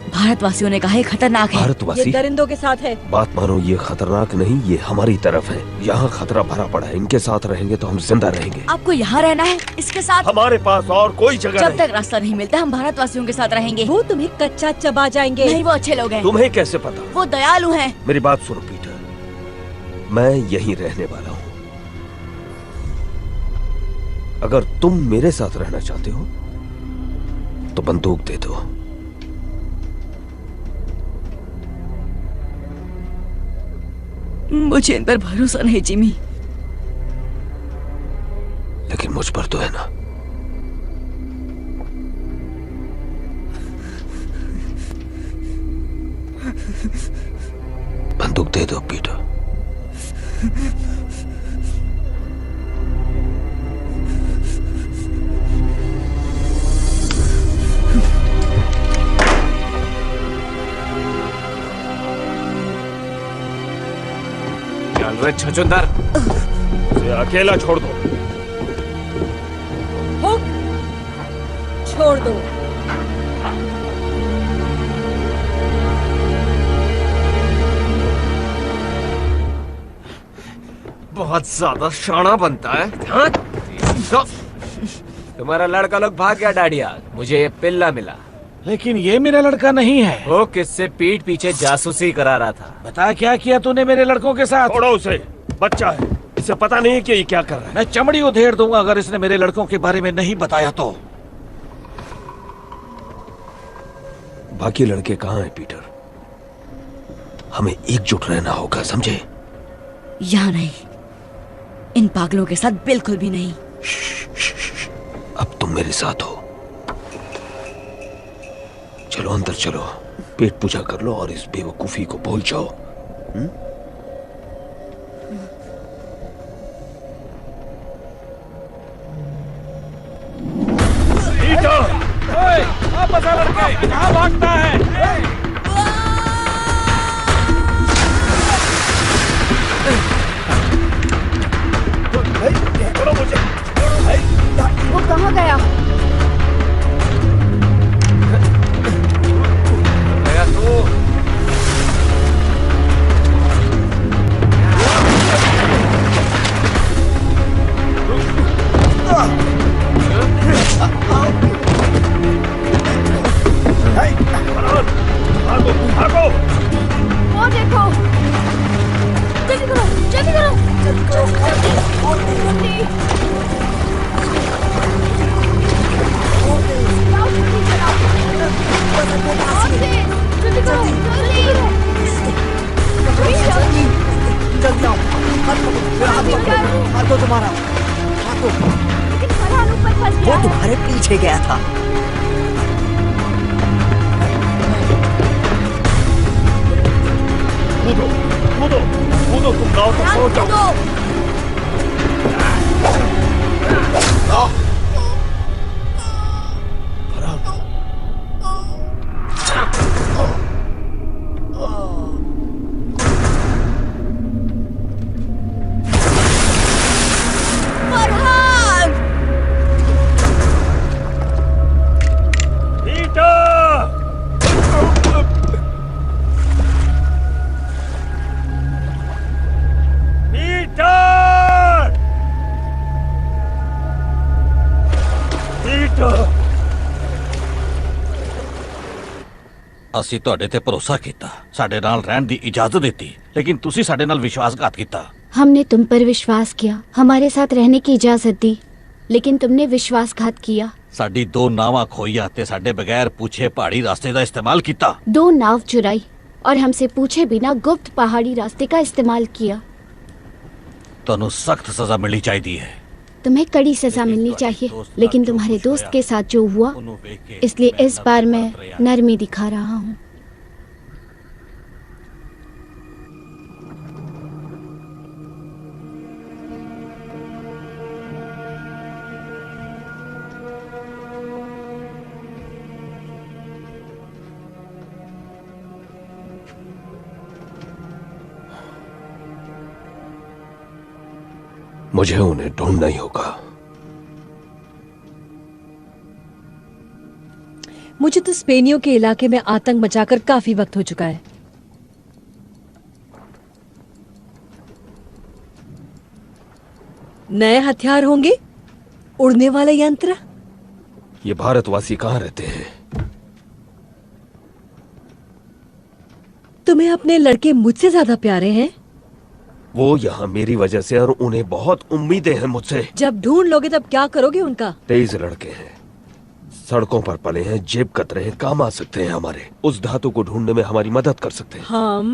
भारतवासियों ने कहा है खतरनाक है। भारतवासी? ये दरिंदों के साथ है। बात मानो, ये खतरनाक नहीं, ये हमारी तरफ है। यहाँ खतरा भरा पड़ा है। इनके साथ रहेंगे तो हम जिंदा रहेंगे। आपको यहाँ रहना है इसके साथ? हमारे पास और कोई जगह जब नहीं। तक रास्ता नहीं मिलता हम भारतवासियों के साथ रहेंगे। वो तुम्हें कच्चा चबा जाएंगे। नहीं, वो अच्छे लोग हैं। तुम्हें कैसे पता? वो दयालु हैं। मेरी बात सुनो पीटर, मैं यहीं रहने वाला हूँ। अगर तुम मेरे साथ रहना चाहते हो तो बंदूक दे दो। मुझे इन पर भरोसा नहीं जिमी। लेकिन मुझ पर तो है ना। बंदूक दे दो पीटर। चल रे छछूंदर, उसे अकेला छोड़ दो। हुक, छोड़ दो। बहुत ज्यादा शाना बनता है। हाँ? तुम्हारा लड़का लोग भाग गया डाडिया। मुझे ये पिल्ला मिला। लेकिन ये मेरा लड़का नहीं है। वो किससे पीठ पीछे जासूसी करा रहा था। बता क्या किया तूने मेरे लड़कों के साथ? छोड़ो उसे, बच्चा है। इसे पता नहीं है कि ये क्या कर रहा है। मैं चमड़ी उधेड़ दूंगा अगर इसने मेरे लड़कों के बारे में नहीं बताया तो। बाकी लड़के कहाँ हैं पीटर? हमें एकजुट रहना होगा, समझे? यहाँ नहीं, इन पागलों के साथ बिल्कुल भी नहीं। अब तुम मेरे साथ हो। चलो अंदर चलो, पेट पूजा कर लो और इस बेवकूफी को भूल जाओ। वापस आ लड़के, कहाँ भागता है? वो कहाँ गया? वो देखो, जल्दी करो, जल्दी करो, जल्दी। जल्दी करो, जल्दी आओ, हाथ दो तुम्हारा, हाथ दो। लेकिन फरहान ऊपर फंस गया वो है। तुम्हारे पीछे गया था। कूदो, कूदो, कूदो, तुम गाँव तक पहुंच जाओ। ਅਸੀਂ ਤੁਹਾਡੇ ਤੇ ਭਰੋਸਾ ਕੀਤਾ, ਸਾਡੇ ਨਾਲ ਰਹਿਣ ਦੀ इजाजत ਦਿੱਤੀ, लेकिन ਤੁਸੀਂ ਸਾਡੇ ਨਾਲ विश्वासघात ਕੀਤਾ। हमने तुम पर विश्वास किया, हमारे साथ रहने की इजाजत दी, लेकिन तुमने विश्वासघात किया। ਸਾਡੀ ਦੋ ਨਾਵਾਂ ਖੋਈਆਂ ਤੇ ਸਾਡੇ ਬਗੈਰ पूछे पहाड़ी रास्ते का इस्तेमाल किया। 2 नाव चुराई और हमसे पूछे बिना गुप्त पहाड़ी रास्ते का इस्तेमाल किया। ਤੁਹਾਨੂੰ सख्त सजा मिलनी चाहिए है। तुम्हें कड़ी सजा मिलनी चाहिए, लेकिन तुम्हारे दोस्त के साथ जो हुआ, इसलिए इस बार मैं नरमी दिखा रहा हूँ। मुझे उन्हें ढूंढना ही होगा। मुझे तो स्पेनियों के इलाके में आतंक मचाकर काफी वक्त हो चुका है। नए हथियार होंगे, उड़ने वाले यंत्र। ये भारतवासी कहाँ रहते हैं? तुम्हें अपने लड़के मुझसे ज्यादा प्यारे हैं। वो यहाँ मेरी वजह से, और उन्हें बहुत उम्मीदें हैं मुझसे। जब ढूंढ लोगे तब क्या करोगे उनका? तेज लड़के हैं, सड़कों पर पले हैं, जेब कतरे हैं, काम आ सकते हैं हमारे। उस धातु को ढूंढने में हमारी मदद कर सकते हैं। हम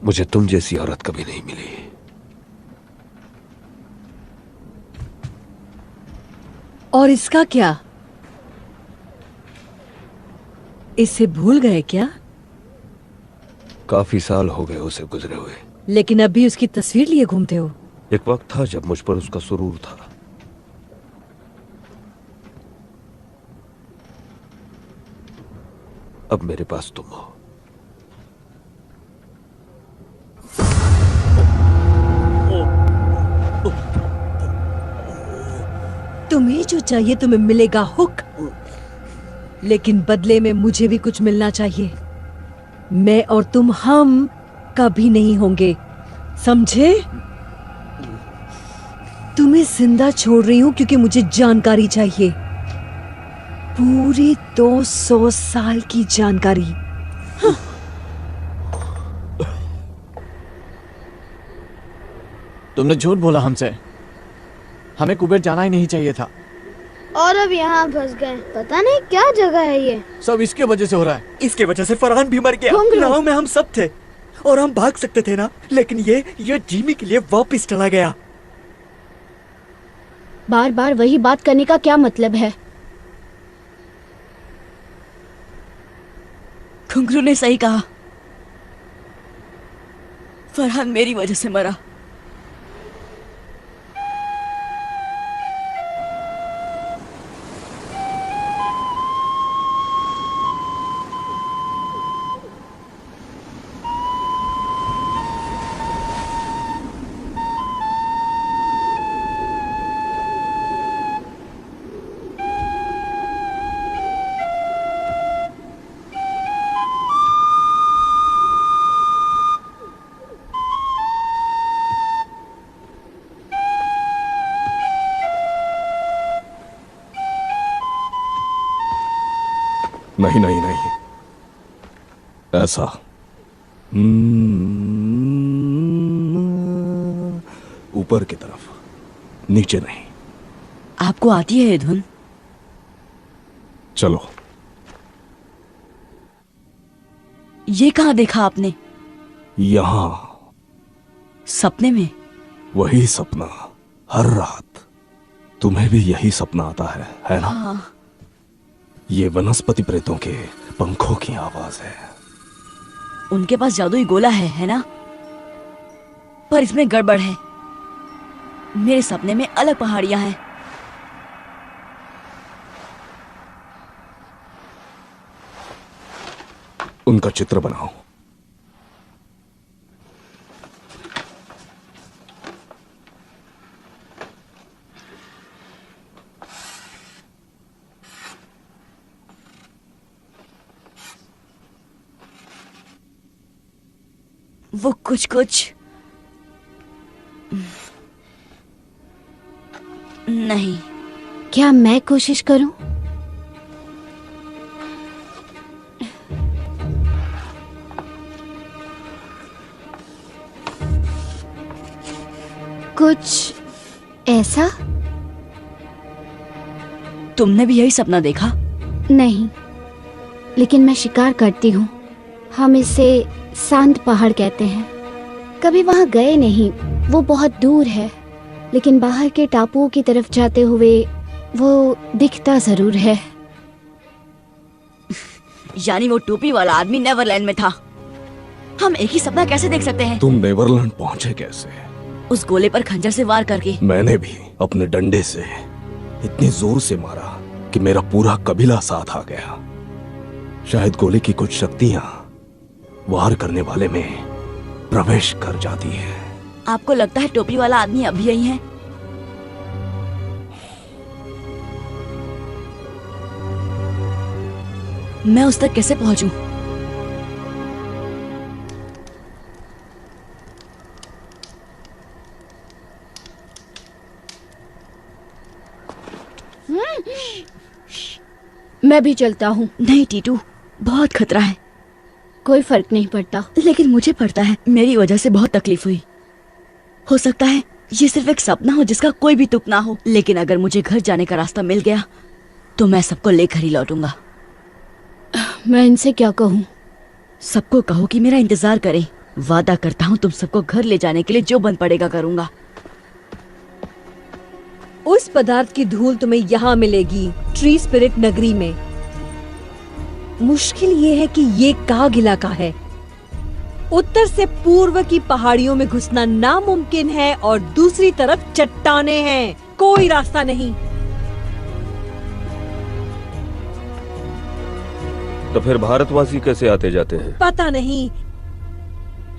मुझे तुम जैसी औरत कभी नहीं मिली। और इसका क्या? इसे भूल गए क्या? काफी साल हो गए उसे गुजरे हुए, लेकिन अब भी उसकी तस्वीर लिए घूमते हो। एक वक्त था जब मुझ पर उसका सुरूर था। अब मेरे पास तुम हो। तुम्हें जो चाहिए तुम्हें मिलेगा, हुक। लेकिन बदले में मुझे भी कुछ मिलना चाहिए। मैं और तुम हम कभी नहीं होंगे, समझे? तुम्हें जिंदा छोड़ रही हूं क्योंकि मुझे जानकारी चाहिए। पूरे 200 साल की जानकारी। तुमने झूठ बोला हमसे। हमें कुबेर जाना ही नहीं चाहिए था। और अब यहाँ फंस गए। पता नहीं क्या जगह है ये। सब इसके वजह से हो रहा है। इसके वजह से फरहान भी मर गया। नाव में हम सब थे और हम भाग सकते थे ना, लेकिन ये जिमी के लिए वापस चला गया। बार बार वही बात करने का क्या मतलब है? घुंघरू ने सही कहा। फरहान मेरी वजह से मरा। नहीं नहीं नहीं, ऐसा ऊपर की तरफ, नीचे नहीं। आपको आती है ये धुन? चलो। ये कहाँ देखा आपने? यहां। सपने में? वही सपना हर रात। तुम्हें भी यही सपना आता है ना? हाँ। ये वनस्पति प्रेतों के पंखों की आवाज है। उनके पास जादुई गोला है ना? पर इसमें गड़बड़ है। मेरे सपने में अलग पहाड़ियां हैं। उनका चित्र बनाओ। वो कुछ कुछ नहीं। क्या मैं कोशिश करूं? कुछ ऐसा? तुमने भी यही सपना देखा? नहीं, लेकिन मैं शिकार करती हूँ। हम इसे सांत पहाड़ कहते हैं। कभी वहां गए नहीं, वो बहुत दूर है, लेकिन बाहर के टापुओं की तरफ जाते हुए वो दिखता जरूर है। यानी वो टोपी वाला आदमी नेवरलैंड में था। हम एक ही सपना कैसे देख सकते हैं? तुम नेवरलैंड पहुंचे कैसे? उस गोले पर खंजर से वार करके। मैंने भी अपने डंडे से इतनी जोर से मारा कि मेरा पूरा कबीला साथ आ गया। शायद गोले की कुछ शक्तियां वार करने वाले में प्रवेश कर जाती है। आपको लगता है टोपी वाला आदमी अभी यही है? मैं उस तक कैसे पहुंचूं? मैं भी चलता हूँ। नहीं टीटू, बहुत खतरा है। कोई फर्क नहीं पड़ता। लेकिन मुझे पड़ता है। मेरी वजह से बहुत तकलीफ हुई। हो सकता है ये सिर्फ एक सपना हो जिसका कोई भी तुक ना हो, लेकिन अगर मुझे घर जाने का रास्ता मिल गया तो मैं सबको लेकर ही लौटूंगा। मैं इनसे क्या कहूँ? सबको कहो कि मेरा इंतजार करें। वादा करता हूँ तुम सबको घर ले जाने के लिए जो बन पड़ेगा करूंगा। उस पदार्थ की धूल तुम्हें यहाँ मिलेगी, ट्री स्पिरिट नगरी में। मुश्किल ये है कि ये काग इलाका है। उत्तर से पूर्व की पहाड़ियों में घुसना नामुमकिन है और दूसरी तरफ चट्टाने हैं। कोई रास्ता नहीं। तो फिर भारतवासी कैसे आते जाते हैं? पता नहीं।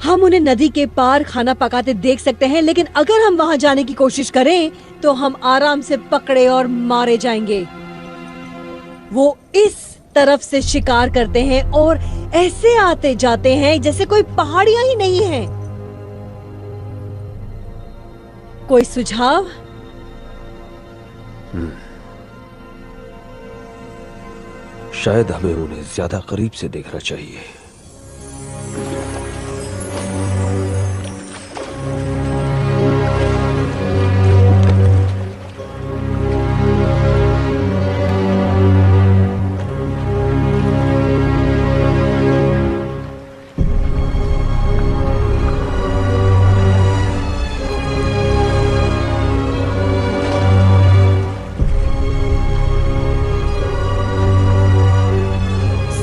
हम उन्हें नदी के पार खाना पकाते देख सकते हैं, लेकिन अगर हम वहां जाने की कोशिश करें तो हम आराम से पकड़े और मारे जाएंगे। वो इस तरफ से शिकार करते हैं और ऐसे आते जाते हैं जैसे कोई पहाड़ियां ही नहीं है। कोई सुझाव? शायद हमें उन्हें ज्यादा करीब से देखना चाहिए।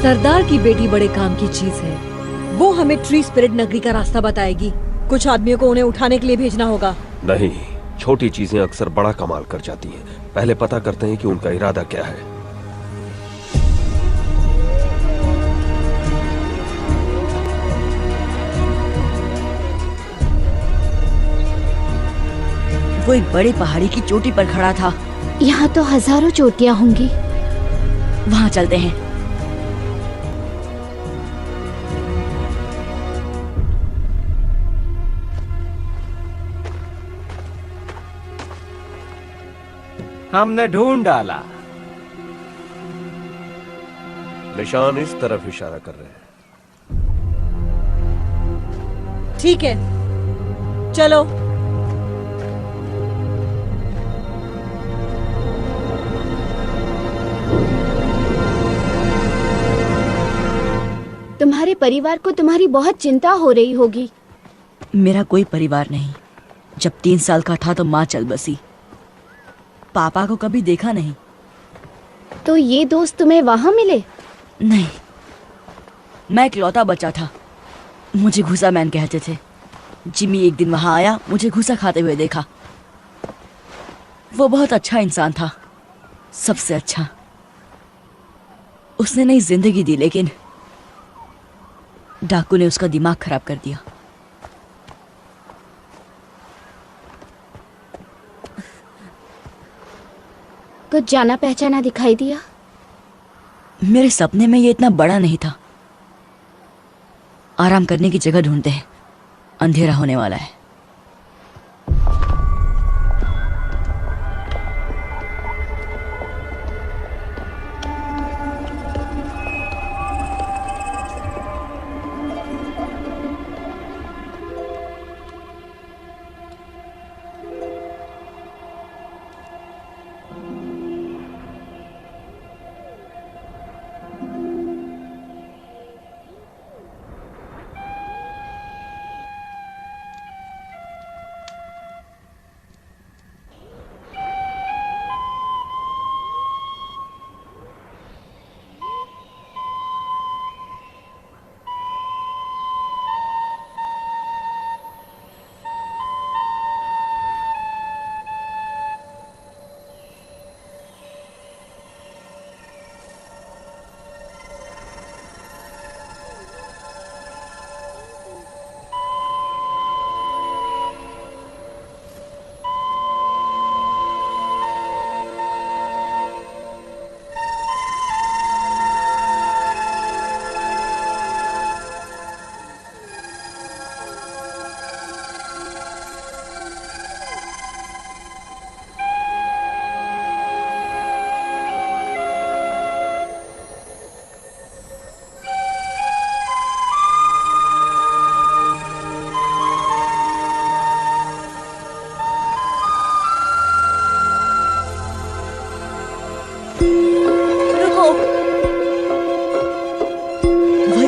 सरदार की बेटी बड़े काम की चीज है। वो हमें ट्री स्पिरिट नगरी का रास्ता बताएगी। कुछ आदमियों को उन्हें उठाने के लिए भेजना होगा। नहीं, छोटी चीजें अक्सर बड़ा कमाल कर जाती हैं। पहले पता करते हैं कि उनका इरादा क्या है। वो एक बड़े पहाड़ी की चोटी पर खड़ा था। यहाँ तो हजारों चोटियाँ होंगी। वहाँ चलते हैं। हमने ढूंढ डाला। निशान इस तरफ इशारा कर रहे हैं। ठीक है, चलो। तुम्हारे परिवार को तुम्हारी बहुत चिंता हो रही होगी। मेरा कोई परिवार नहीं। जब 3 साल का था तो माँ चल बसी। पापा को कभी देखा नहीं। तो ये दोस्त तुम्हें वहां मिले? नहीं, मैं इकलौता बच्चा था। मुझे घुसा मैन कहते थे। जिमी एक दिन वहां आया, मुझे घुसा खाते हुए देखा। वो बहुत अच्छा इंसान था, सबसे अच्छा। उसने नई जिंदगी दी, लेकिन डाकू ने उसका दिमाग खराब कर दिया। कुछ जाना पहचाना दिखाई दिया? मेरे सपने में ये इतना बड़ा नहीं था। आराम करने की जगह ढूंढते हैं, अंधेरा होने वाला है।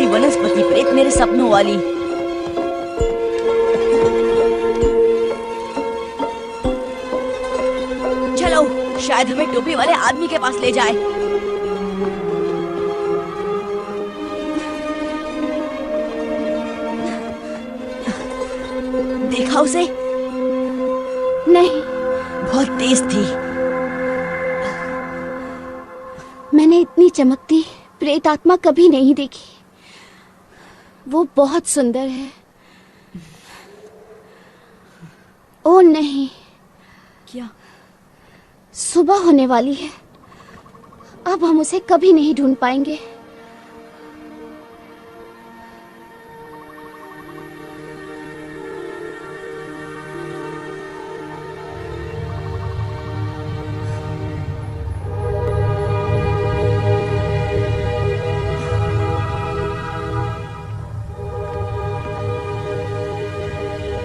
वनस्पति प्रेत मेरे सपनों वाली। चलो, शायद हमें टोपी वाले आदमी के पास ले जाए। देखा उसे? नहीं। बहुत तेज थी। मैंने इतनी चमकती प्रेत आत्मा कभी नहीं देखी। वो बहुत सुंदर है। ओ नहीं। क्या? सुबह होने वाली है। अब हम उसे कभी नहीं ढूंढ पाएंगे।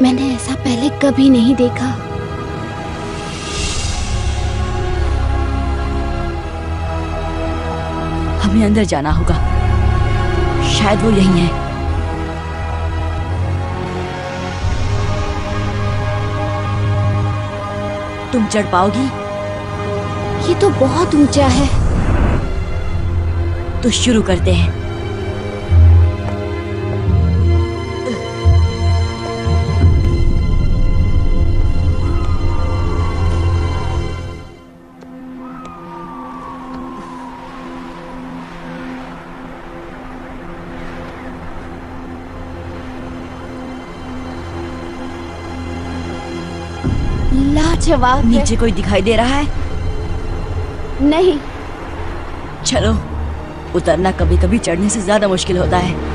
मैंने ऐसा पहले कभी नहीं देखा। हमें अंदर जाना होगा, शायद वो यहीं है। तुम चढ़ पाओगी? ये तो बहुत ऊंचा है। तो शुरू करते हैं। लाजवाब। नीचे कोई दिखाई दे रहा है? नहीं। चलो, उतरना कभी कभी चढ़ने से ज्यादा मुश्किल होता है।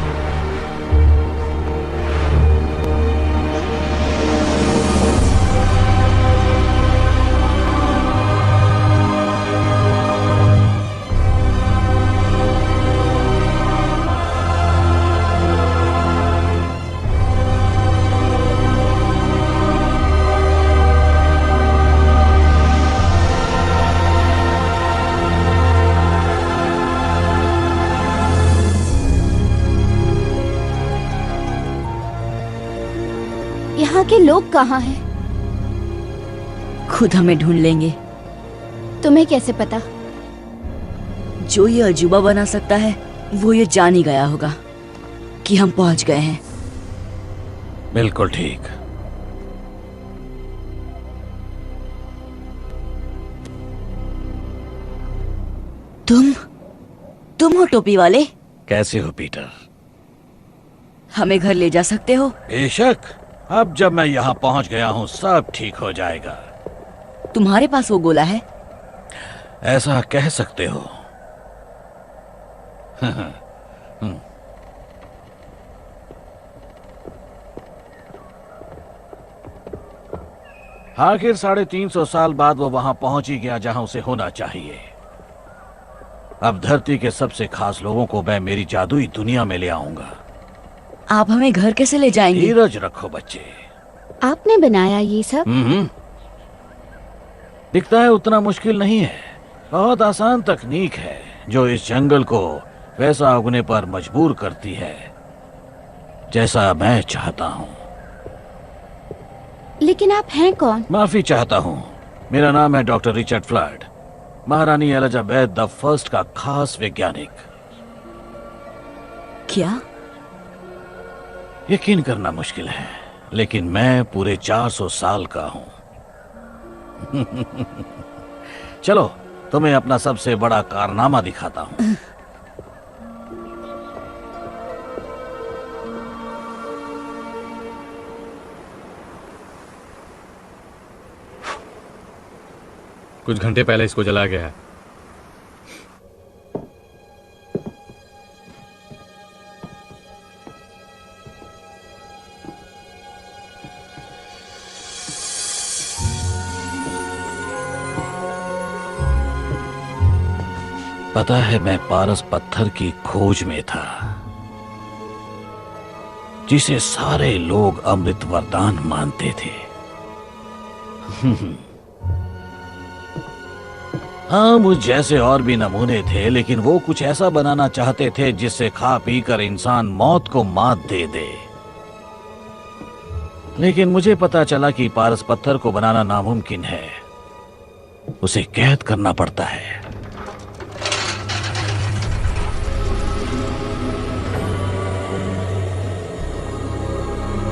यहाँ के लोग कहाँ हैं? खुद हमें ढूंढ लेंगे। तुम्हें कैसे पता? जो ये अजूबा बना सकता है वो ये जान ही गया होगा कि हम पहुंच गए हैं। बिल्कुल ठीक। तुम हो टोपी वाले? कैसे हो पीटर? हमें घर ले जा सकते हो? बेशक। अब जब मैं यहाँ पहुँच गया हूँ सब ठीक हो जाएगा। तुम्हारे पास वो गोला है? ऐसा कह सकते हो। आखिर 350 साल बाद वो वहां पहुंच ही गया जहां उसे होना चाहिए। अब धरती के सबसे खास लोगों को मैं मेरी जादुई दुनिया में ले आऊंगा। आप हमें घर कैसे ले जाएंगे? धीरज रखो बच्चे। आपने बनाया ये सब? दिखता है उतना मुश्किल नहीं है। बहुत आसान तकनीक है जो इस जंगल को वैसा उगने पर मजबूर करती है जैसा मैं चाहता हूँ। लेकिन आप हैं कौन? माफी चाहता हूँ। मेरा नाम है डॉक्टर रिचर्ड फ्लड, महारानी एलिजाबेथ द फर्स्ट का खास वैज्ञानिक। क्या? यकीन करना मुश्किल है, लेकिन मैं पूरे 400 साल का हूं। चलो तुम्हें अपना सबसे बड़ा कारनामा दिखाता हूं। कुछ घंटे पहले इसको जला गया है। पता है मैं पारस पत्थर की खोज में था जिसे सारे लोग अमृत वरदान मानते थे। हाँ, मुझ जैसे और भी नमूने थे, लेकिन वो कुछ ऐसा बनाना चाहते थे जिससे खा पी कर इंसान मौत को मात दे दे। लेकिन मुझे पता चला कि पारस पत्थर को बनाना नामुमकिन है, उसे कैद करना पड़ता है।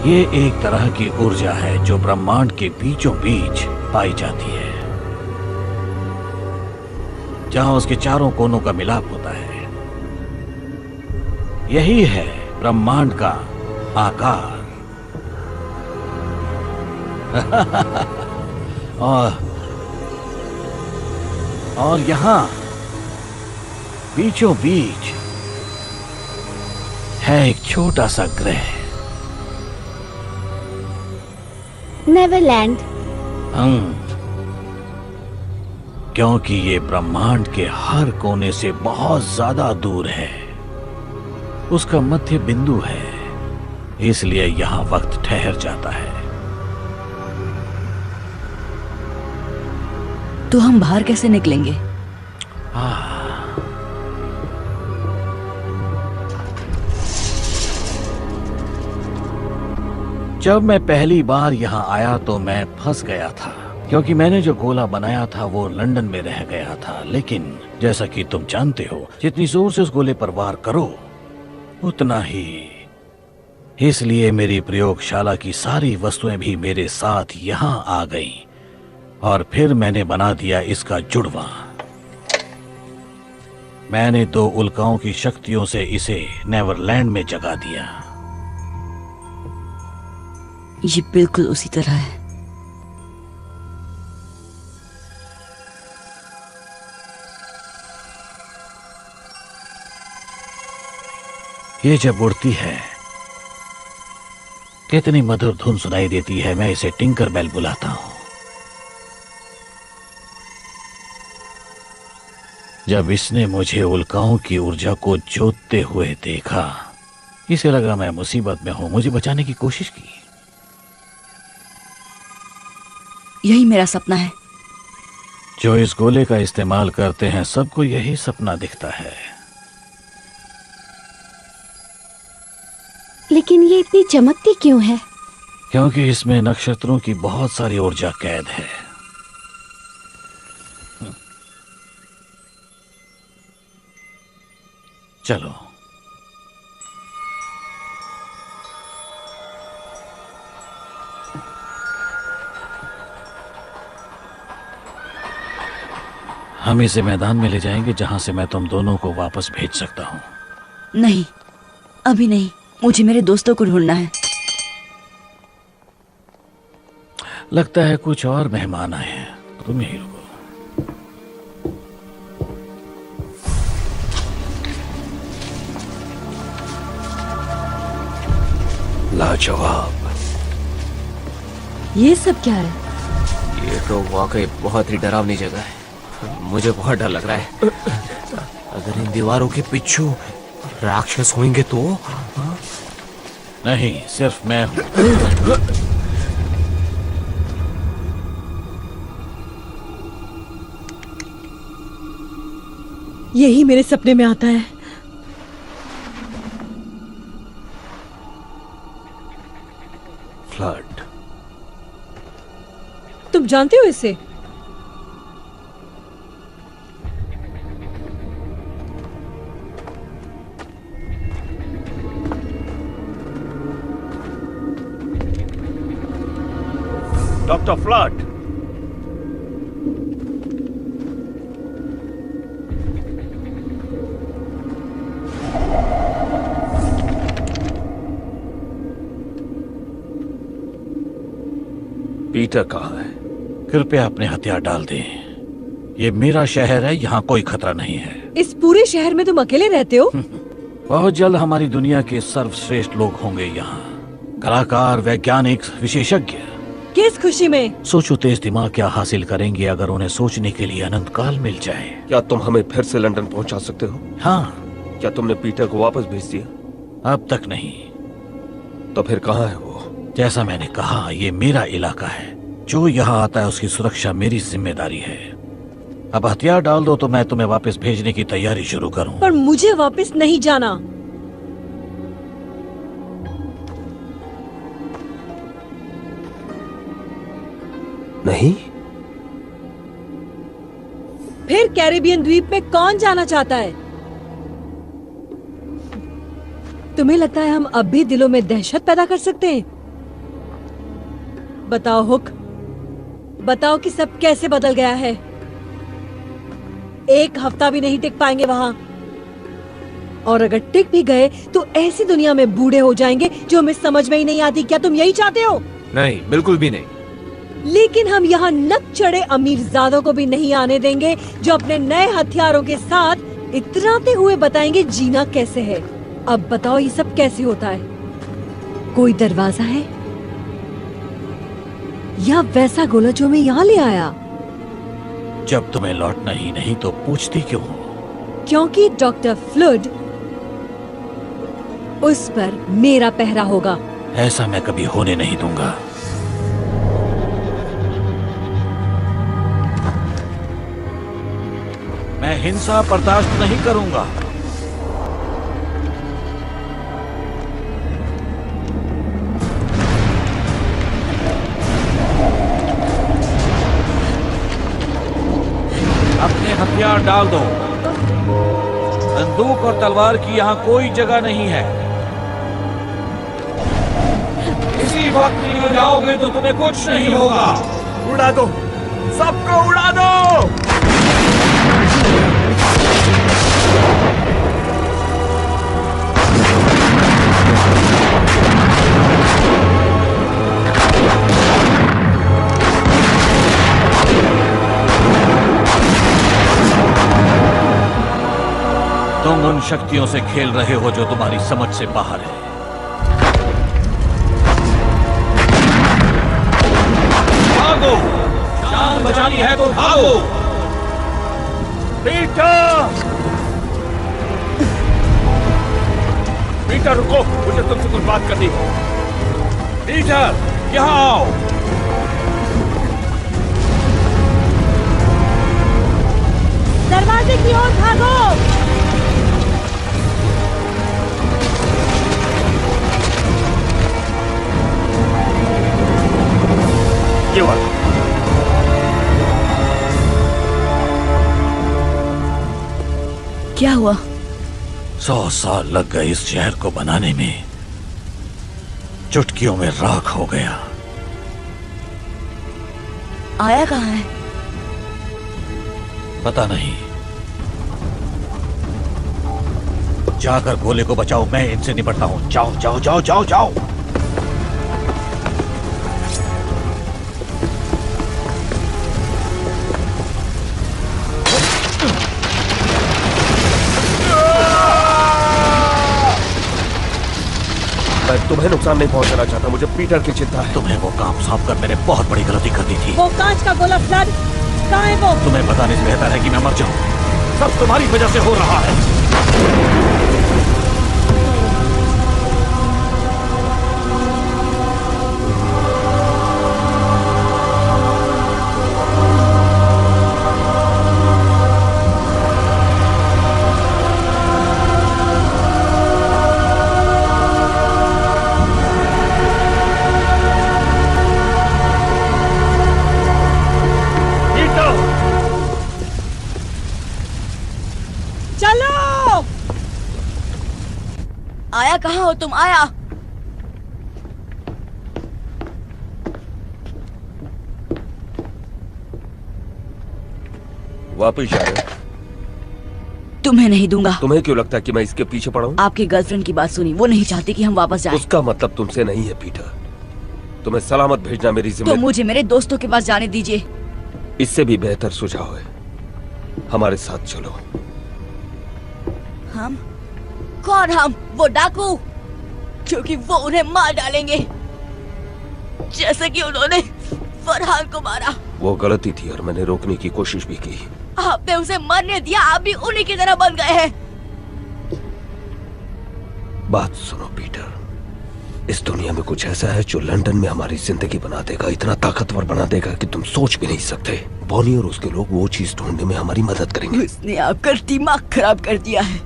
ये एक तरह की ऊर्जा है जो ब्रह्मांड के बीचों बीच पाई जाती है, जहां उसके चारों कोनों का मिलाप होता है। यही है ब्रह्मांड का आकार। और यहां बीचों बीच है एक छोटा सा ग्रह, नेवरलैंड। क्योंकि ये ब्रह्मांड के हर कोने से बहुत ज्यादा दूर है, उसका मध्य बिंदु है, इसलिए यहाँ वक्त ठहर जाता है। तो हम बाहर कैसे निकलेंगे? जब मैं पहली बार यहाँ आया तो मैं फंस गया था, क्योंकि मैंने जो गोला बनाया था वो लंदन में रह गया था। लेकिन जैसा कि तुम जानते हो, जितनी जोर से उस गोले पर वार करो उतना ही। इसलिए मेरी प्रयोगशाला की सारी वस्तुएं भी मेरे साथ यहाँ आ गईं और फिर मैंने बना दिया इसका जुड़वा। मैंने 2 उल्काओं की शक्तियों से इसे नेवरलैंड में जगा दिया। ये बिल्कुल उसी तरह है। ये जब उड़ती है कितनी मधुर धुन सुनाई देती है। मैं इसे टिंकर बेल बुलाता हूं। जब इसने मुझे उल्काओं की ऊर्जा को जोतते हुए देखा, इसे लगा मैं मुसीबत में हूं, मुझे बचाने की कोशिश की। यही मेरा सपना है। जो इस गोले का इस्तेमाल करते हैं सबको यही सपना दिखता है। लेकिन ये इतनी चमकती क्यों है? क्योंकि इसमें नक्षत्रों की बहुत सारी ऊर्जा कैद है। चलो। हम इसे मैदान में ले जाएंगे जहां से मैं तुम दोनों को वापस भेज सकता हूं। नहीं, अभी नहीं। मुझे मेरे दोस्तों को ढूंढना है। लगता है कुछ और मेहमान आए हैं। तुम यहीं रुको। लाजवाब। ये सब क्या है? ये तो वाकई बहुत ही डरावनी जगह है। मुझे बहुत डर लग रहा है। अगर इन दीवारों के पीछे राक्षस होंगे तो? नहीं, सिर्फ मैं हूं। यही मेरे सपने में आता है। फ्लड। तुम जानते हो इसे? Doctor flood. पीटर कहाँ है? कृपया अपने हथियार डाल दें। ये मेरा शहर है, यहाँ कोई खतरा नहीं है। इस पूरे शहर में तुम अकेले रहते हो? बहुत जल्द हमारी दुनिया के सर्वश्रेष्ठ लोग होंगे यहाँ। कलाकार, वैज्ञानिक, विशेषज्ञ। किस खुशी में? सोचो तेज दिमाग क्या हासिल करेंगे अगर उन्हें सोचने के लिए अनंत काल मिल जाए। क्या तुम हमें फिर से लंदन पहुंचा सकते हो? हाँ। क्या तुमने पीटर को वापस भेज दिया? अब तक नहीं। तो फिर कहाँ है वो? जैसा मैंने कहा, ये मेरा इलाका है। जो यहाँ आता है उसकी सुरक्षा मेरी जिम्मेदारी है। अब हथियार डाल दो तो मैं तुम्हें वापस भेजने की तैयारी शुरू करूं। पर मुझे वापस नहीं जाना। नहीं? फिर कैरेबियन द्वीप में कौन जाना चाहता है? तुम्हें लगता है हम अब भी दिलों में दहशत पैदा कर सकते हैं? बताओ हुक, बताओ कि सब कैसे बदल गया है। 1 हफ्ता भी नहीं टिक पाएंगे वहां, और अगर टिक भी गए तो ऐसी दुनिया में बूढ़े हो जाएंगे जो हमें समझ में ही नहीं आती। क्या तुम यही चाहते हो? नहीं, बिल्कुल भी नहीं। लेकिन हम यहाँ नक चढ़े अमीरजादों को भी नहीं आने देंगे जो अपने नए हथियारों के साथ इतराते हुए बताएंगे जीना कैसे है। अब बताओ ये सब कैसे होता है? कोई दरवाजा है या वैसा गोला जो मैं यहाँ ले आया? जब तुम्हें लौटना ही नहीं तो पूछती क्यों हो? क्योंकि डॉक्टर फ्लड, उस पर मेरा पहरा होगा। ऐसा मैं कभी होने नहीं दूंगा। मैं हिंसा बर्दाश्त नहीं करूंगा। अपने हथियार डाल दो। बंदूक और तलवार की यहाँ कोई जगह नहीं है। इसी वक्त निकल जाओगे तो तुम्हें कुछ नहीं होगा। उड़ा दो, सबको उड़ा दो। तुम उन शक्तियों से खेल रहे हो जो तुम्हारी समझ से बाहर है। भागो, जान बचानी है तो भागो। पीटर, पीटर रुको, मुझे तुमसे कुछ बात करनी है। पीटर, यहाँ आओ। दरवाजे की ओर भागो। ये वाला। क्या हुआ? 100 साल लग गए इस शहर को बनाने में, चुटकियों में राख हो गया। आया कहाँ है? पता नहीं। जाकर गोले को बचाओ, मैं इनसे निपटता हूं। जाओ जाओ जाओ जाओ जाओ। मैं तुम्हें नुकसान नहीं पहुंचाना चाहता, मुझे पीटर की चिंता है। तुम्हें वो काम सौंप कर मैंने बहुत बड़ी गलती कर दी थी। वो कांच का गोला फ्लड कहाँ है वो? तुम्हें बताने से बेहतर है कि मैं मर जाऊं। सब तुम्हारी वजह से हो रहा है। आया कहाँ हो तुम? आया। वापस जा रहे हो? तुम्हें नहीं दूंगा। तुम्हें क्यों लगता है कि मैं इसके पीछे पड़ा हूँ? आपकी गर्लफ्रेंड की बात सुनी, वो नहीं चाहती कि हम वापस जाएं। उसका मतलब तुमसे नहीं है पीटर। तुम्हें सलामत भेजना मेरी तो जिम्मेदारी। मुझे मेरे दोस्तों के पास जाने दीजिए। इससे भी बेहतर सुझाव है, हमारे साथ चलो। हम? कौन हम? वो डाकू? क्योंकि वो उन्हें मार डालेंगे जैसे कि उन्होंने फरहान को मारा। वो गलती थी और मैंने रोकने की कोशिश भी की। आपने उसे मरने दिया, आप भी उन्हीं की तरह बन गए हैं। बात सुनो पीटर, इस दुनिया में कुछ ऐसा है जो लंदन में हमारी जिंदगी बना देगा, इतना ताकतवर बना देगा कि तुम सोच भी नहीं सकते। बॉनी और उसके लोग वो चीज ढूंढने में हमारी मदद करेंगे। उसने आपका दिमाग खराब कर दिया है।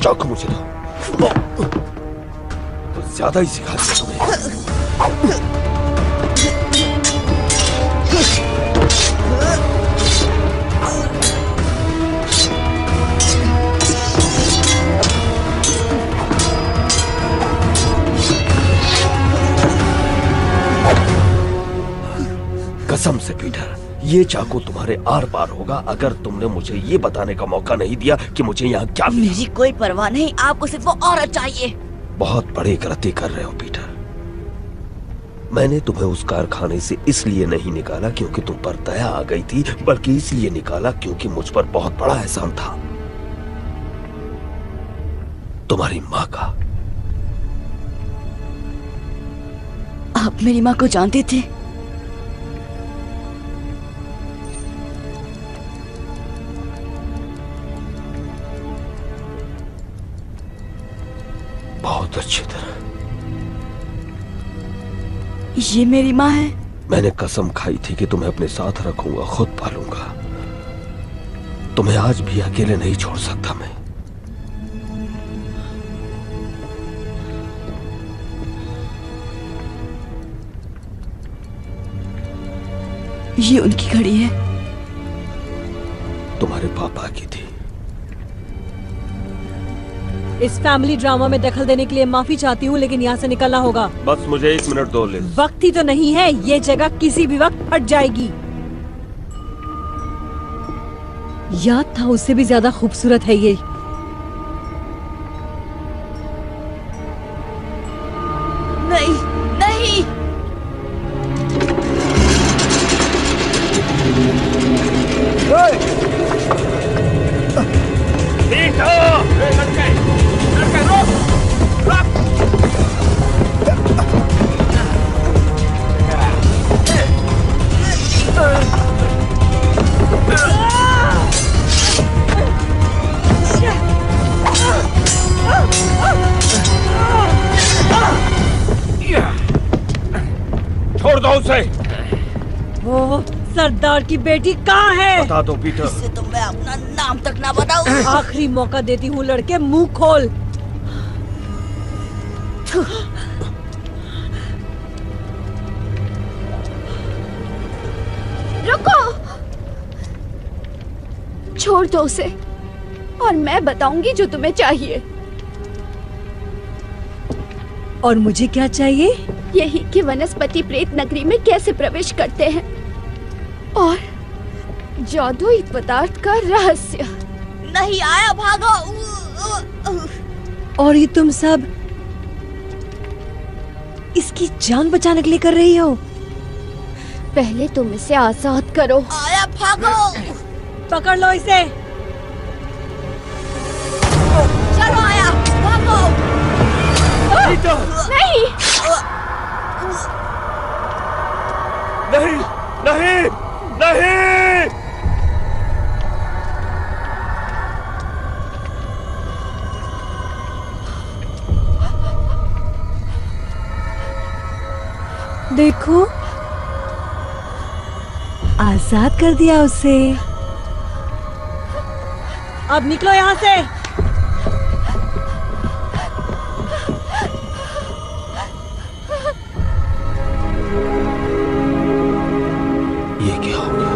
चाकू मुझे दो। तो ज्यादा ही सिखा दिया तुम्हें। कसम से पीटर, ये चाकू तुम्हारे आर पार होगा अगर तुमने मुझे ये बताने का मौका नहीं दिया कि मुझे यहाँ क्या मिला। मेरी कोई परवाह नहीं, आपको सिर्फ वो औरत चाहिए। बहुत बड़ी गलती कर रहे हो पीटर। मैंने तुम्हें उस कारखाने से इसलिए नहीं निकाला क्योंकि तुम पर दया आ गई थी, बल्कि इसलिए निकाला क्योंकि मुझ पर बहुत बड़ा एहसान था, तुम्हारी माँ का। आप मेरी माँ को जानते थे? बहुत अच्छी तरह। ये मेरी माँ है? मैंने कसम खाई थी कि तुम्हें अपने साथ रखूंगा, खुद पालूंगा। तुम्हें आज भी अकेले नहीं छोड़ सकता मैं। ये उनकी घड़ी है। तुम्हारे पापा की थी। इस फैमिली ड्रामा में दखल देने के लिए माफी चाहती हूँ, लेकिन यहाँ से निकलना होगा। बस मुझे 1 मिनट दो लिज। वक्त ही तो नहीं है, ये जगह किसी भी वक्त फट जाएगी। याद था उससे भी ज्यादा खूबसूरत है ये। नहीं नहीं, छोड़ दो उसे। वो सरदार की बेटी कहाँ है? बता दो पीटर। इससे तो मैं अपना नाम तक ना बताऊं। आखिरी मौका देती हूँ लड़के, मुंह खोल। रुको, छोड़ दो उसे और मैं बताऊंगी जो तुम्हें चाहिए। और मुझे क्या चाहिए? यही कि वनस्पति प्रेत नगरी में कैसे प्रवेश करते हैं और जादुई पदार्थ का रहस्य। नहीं आया, भागो। और ये तुम सब इसकी जान बचाने के लिए कर रही हो? पहले तुम इसे आजाद करो। आया, भागो। पकड़ लो इसे। चलो आया, भागो। नहीं नहीं नहीं नहीं। देखो, आजाद कर दिया उसे। अब निकलो यहाँ से। ये क्या हो गया?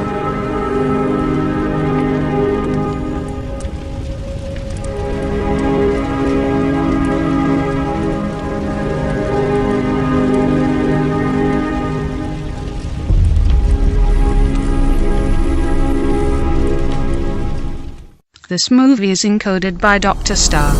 This movie is encoded by Dr. Star.